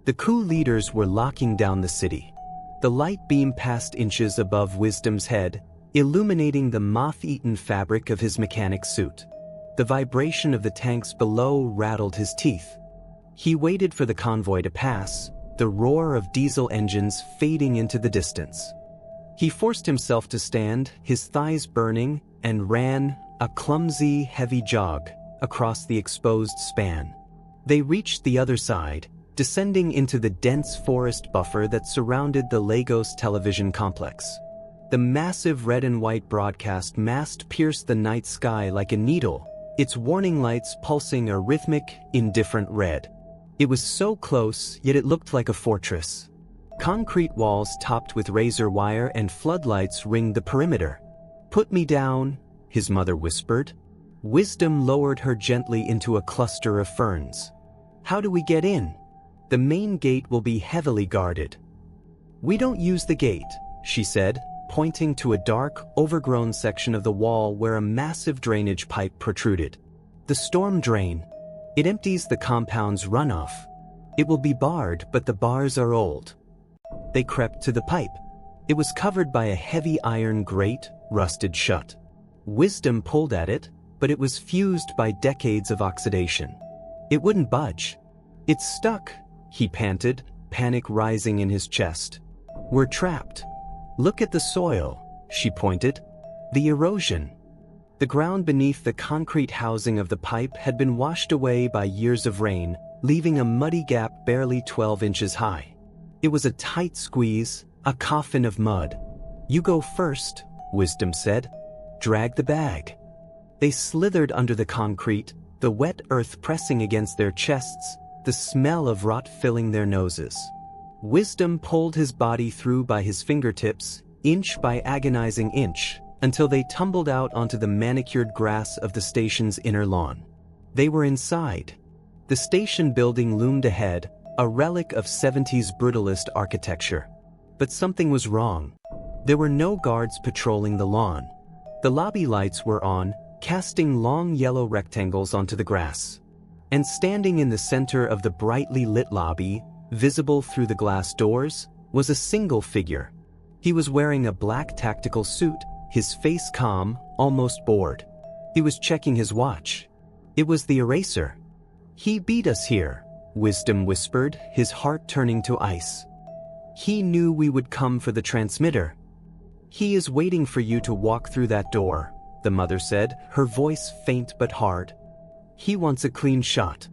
The coup leaders were locking down the city. The light beam passed inches above Wisdom's head, illuminating the moth-eaten fabric of his mechanic suit. The vibration of the tanks below rattled his teeth. He waited for the convoy to pass, the roar of diesel engines fading into the distance. He forced himself to stand, his thighs burning, and ran, a clumsy, heavy jog, across the exposed span. They reached the other side, descending into the dense forest buffer that surrounded the Lagos television complex. The massive red and white broadcast mast pierced the night sky like a needle, its warning lights pulsing a rhythmic, indifferent red. It was so close, yet it looked like a fortress. Concrete walls topped with razor wire and floodlights ringed the perimeter. "Put me down," his mother whispered. Wisdom lowered her gently into a cluster of ferns. "How do we get in?" "The main gate will be heavily guarded." "We don't use the gate," she said, pointing to a dark, overgrown section of the wall where a massive drainage pipe protruded. "The storm drain. It empties the compound's runoff. It will be barred, but the bars are old." They crept to the pipe. It was covered by a heavy iron grate, rusted shut. Wisdom pulled at it, but it was fused by decades of oxidation. It wouldn't budge. "It's stuck," he panted, panic rising in his chest. "We're trapped." "Look at the soil," she pointed. "The erosion." The ground beneath the concrete housing of the pipe had been washed away by years of rain, leaving a muddy gap barely 12 inches high. It was a tight squeeze, a coffin of mud. "You go first," Wisdom said. "Drag the bag." They slithered under the concrete, the wet earth pressing against their chests, the smell of rot filling their noses. Wisdom pulled his body through by his fingertips, inch by agonizing inch, until they tumbled out onto the manicured grass of the station's inner lawn. They were inside. The station building loomed ahead, a relic of 70s brutalist architecture. But something was wrong. There were no guards patrolling the lawn. The lobby lights were on, casting long yellow rectangles onto the grass. And standing in the center of the brightly lit lobby, visible through the glass doors, was a single figure. He was wearing a black tactical suit, his face calm, almost bored. He was checking his watch. It was the eraser. "He beat us here," Wisdom whispered, his heart turning to ice. "He knew we would come for the transmitter." "He is waiting for you to walk through that door," the mother said, her voice faint but hard. "He wants a clean shot."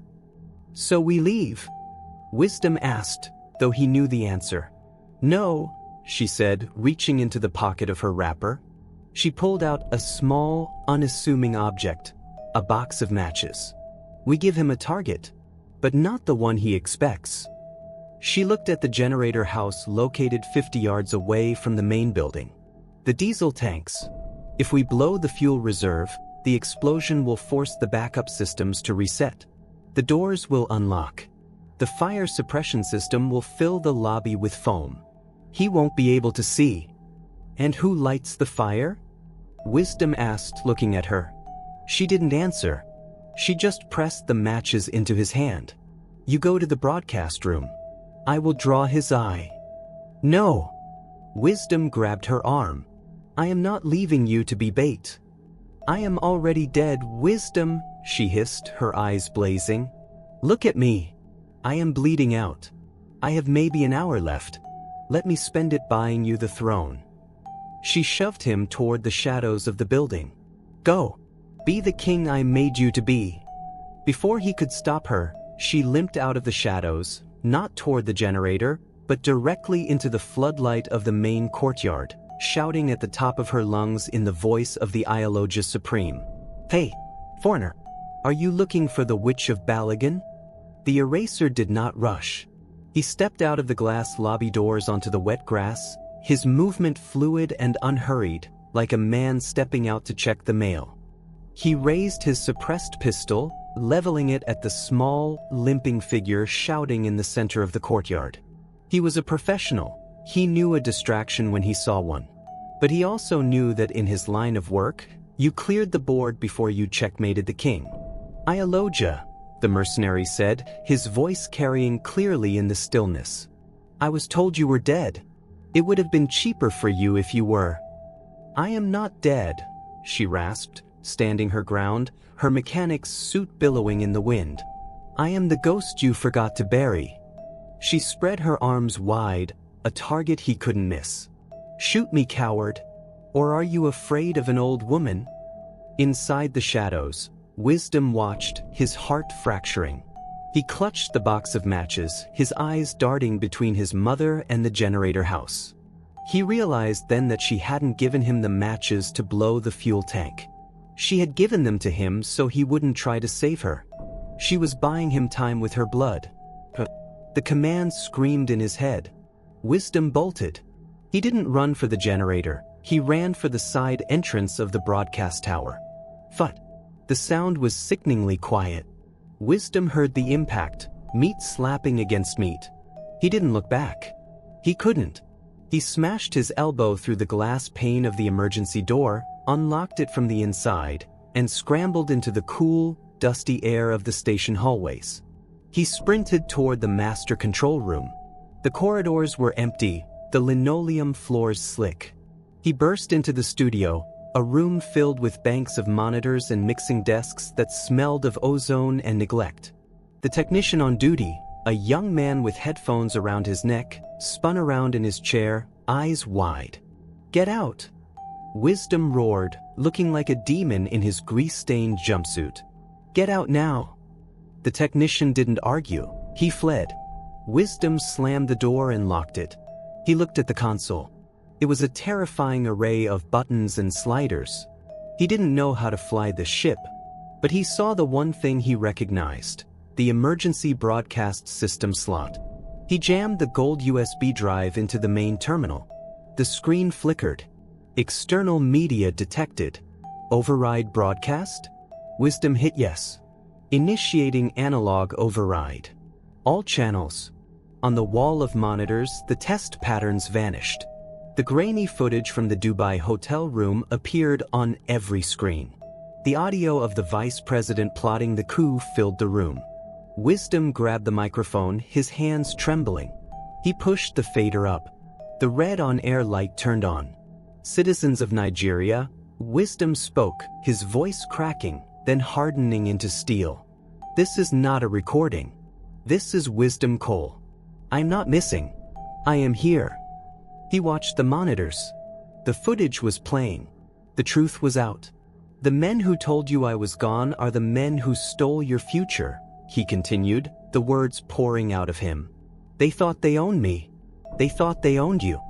"So we leave?" Wisdom asked, though he knew the answer. "No," she said, reaching into the pocket of her wrapper. She pulled out a small, unassuming object, a box of matches. "We give him a target, but not the one he expects." She looked at the generator house located 50 yards away from the main building. "The diesel tanks. If we blow the fuel reserve, the explosion will force the backup systems to reset. The doors will unlock. The fire suppression system will fill the lobby with foam. He won't be able to see." "And who lights the fire?" Wisdom asked, looking at her. She didn't answer. She just pressed the matches into his hand. "You go to the broadcast room. I will draw his eye." "No." Wisdom grabbed her arm. "I am not leaving you to be bait." "I am already dead, Wisdom," she hissed, her eyes blazing. "Look at me. I am bleeding out. I have maybe an hour left. Let me spend it buying you the throne." She shoved him toward the shadows of the building. Go. Be the king I made you to be." Before he could stop her, she limped out of the shadows, not toward the generator, but directly into the floodlight of the main courtyard, shouting at the top of her lungs in the voice of the Iyaloja Supreme. "Hey, foreigner, are you looking for the Witch of Balagan?" The eraser did not rush. He stepped out of the glass lobby doors onto the wet grass, his movement fluid and unhurried, like a man stepping out to check the mail. He raised his suppressed pistol, leveling it at the small, limping figure shouting in the center of the courtyard. He was a professional. He knew a distraction when he saw one. But he also knew that in his line of work, you cleared the board before you checkmated the king. "Iyaloja," the mercenary said, his voice carrying clearly in the stillness. "I was told you were dead. It would have been cheaper for you if you were." "I am not dead," she rasped, standing her ground, her mechanic's suit billowing in the wind. "I am the ghost you forgot to bury." She spread her arms wide, a target he couldn't miss. "Shoot me, coward. Or are you afraid of an old woman?" Inside the shadows, Wisdom watched, his heart fracturing. He clutched the box of matches, his eyes darting between his mother and the generator house. He realized then that she hadn't given him the matches to blow the fuel tank. She had given them to him so he wouldn't try to save her. She was buying him time with her blood. The command screamed in his head. Wisdom bolted. He didn't run for the generator. He ran for the side entrance of the broadcast tower. Thud. The sound was sickeningly quiet. Wisdom heard the impact, meat slapping against meat. He didn't look back. He couldn't. He smashed his elbow through the glass pane of the emergency door, unlocked it from the inside, and scrambled into the cool, dusty air of the station hallways. He sprinted toward the master control room. The corridors were empty, the linoleum floors slick. He burst into the studio, a room filled with banks of monitors and mixing desks that smelled of ozone and neglect. The technician on duty, a young man with headphones around his neck, spun around in his chair, eyes wide. "Get out!" Wisdom roared, looking like a demon in his grease-stained jumpsuit. "Get out now!" The technician didn't argue. He fled. Wisdom slammed the door and locked it. He looked at the console. It was a terrifying array of buttons and sliders. He didn't know how to fly the ship, but he saw the one thing he recognized, the emergency broadcast system slot. He jammed the gold USB drive into the main terminal. The screen flickered. External media detected. Override broadcast? Wisdom hit yes. Initiating analog override. All channels. On the wall of monitors, the test patterns vanished. The grainy footage from the Dubai hotel room appeared on every screen. The audio of the vice president plotting the coup filled the room. Wisdom grabbed the microphone, his hands trembling. He pushed the fader up. The red on-air light turned on. "Citizens of Nigeria," Wisdom spoke, his voice cracking, then hardening into steel. "This is not a recording. This is Wisdom Cole. I'm not missing. I am here." He watched the monitors. The footage was playing. The truth was out. "The men who told you I was gone are the men who stole your future," he continued, the words pouring out of him. "They thought they owned me. They thought they owned you.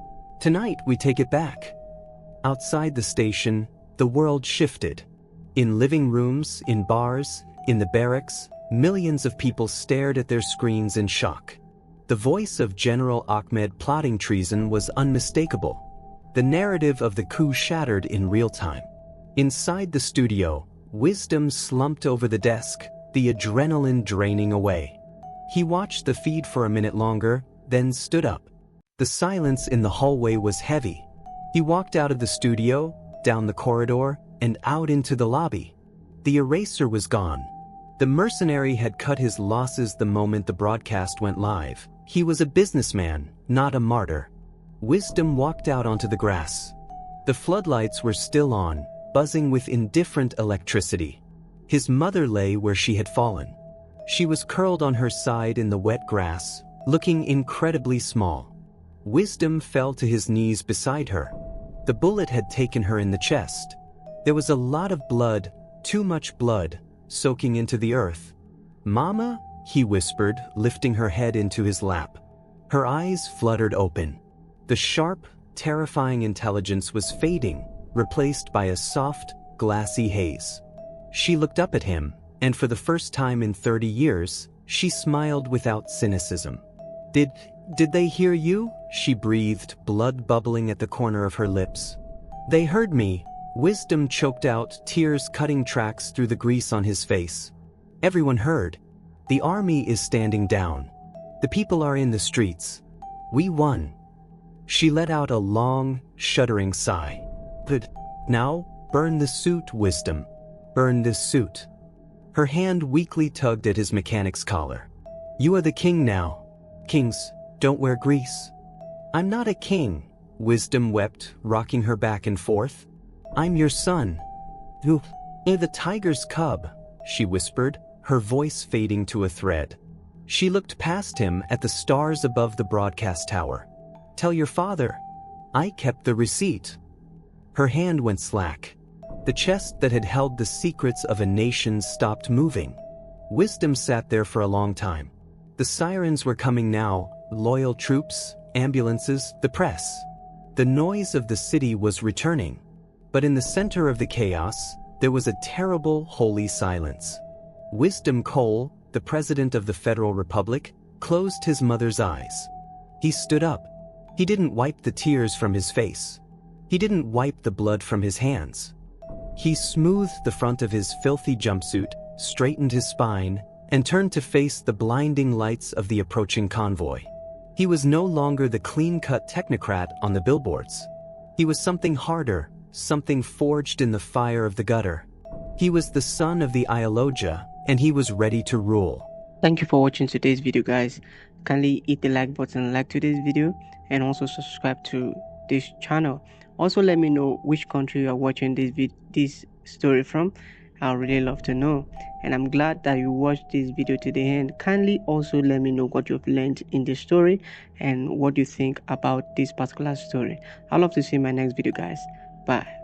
Tonight we take it back." Outside the station, the world shifted. In living rooms, in bars, in the barracks, millions of people stared at their screens in shock. The voice of General Ahmed plotting treason was unmistakable. The narrative of the coup shattered in real time. Inside the studio, Wisdom slumped over the desk, the adrenaline draining away. He watched the feed for a minute longer, then stood up. The silence in the hallway was heavy. He walked out of the studio, down the corridor, and out into the lobby. The eraser was gone. The mercenary had cut his losses the moment the broadcast went live. He was a businessman, not a martyr. Wisdom walked out onto the grass. The floodlights were still on, buzzing with indifferent electricity. His mother lay where she had fallen. She was curled on her side in the wet grass, looking incredibly small. Wisdom fell to his knees beside her. The bullet had taken her in the chest. There was a lot of blood, too much blood, soaking into the earth. "Mama?" he whispered, lifting her head into his lap. Her eyes fluttered open. The sharp, terrifying intelligence was fading, replaced by a soft, glassy haze. She looked up at him, and for the first time in 30 years, she smiled without cynicism. Did they hear you?" she breathed, blood bubbling at the corner of her lips. "They heard me," Wisdom choked out, tears cutting tracks through the grease on his face. "Everyone heard. The army is standing down. The people are in the streets. We won." She let out a long, shuddering sigh. "Good. Now, burn the suit, Wisdom. Burn this suit." Her hand weakly tugged at his mechanic's collar. "You are the king now. Kings don't wear grease." "I'm not a king," Wisdom wept, rocking her back and forth. "I'm your son." "You're the tiger's cub," she whispered, her voice fading to a thread. She looked past him at the stars above the broadcast tower. "Tell your father. I kept the receipt." Her hand went slack. The chest that had held the secrets of a nation stopped moving. Wisdom sat there for a long time. The sirens were coming now, loyal troops, ambulances, the press. The noise of the city was returning. But in the center of the chaos, there was a terrible, holy silence. Wisdom Cole, the president of the Federal Republic, closed his mother's eyes. He stood up. He didn't wipe the tears from his face. He didn't wipe the blood from his hands. He smoothed the front of his filthy jumpsuit, straightened his spine, and turned to face the blinding lights of the approaching convoy. He was no longer the clean-cut technocrat on the billboards. He was something harder, something forged in the fire of the gutter. He was the son of the Iyaloja, and he was ready to rule. Thank you for watching today's video, guys. Kindly hit the like button, like today's video, and also subscribe to this channel. Also, let me know which country you are watching this story from. I'd really love to know. And I'm glad that you watched this video to the end. Kindly also let me know what you've learned in this story and what you think about this particular story. I'd love to see you in my next video, guys. Bye.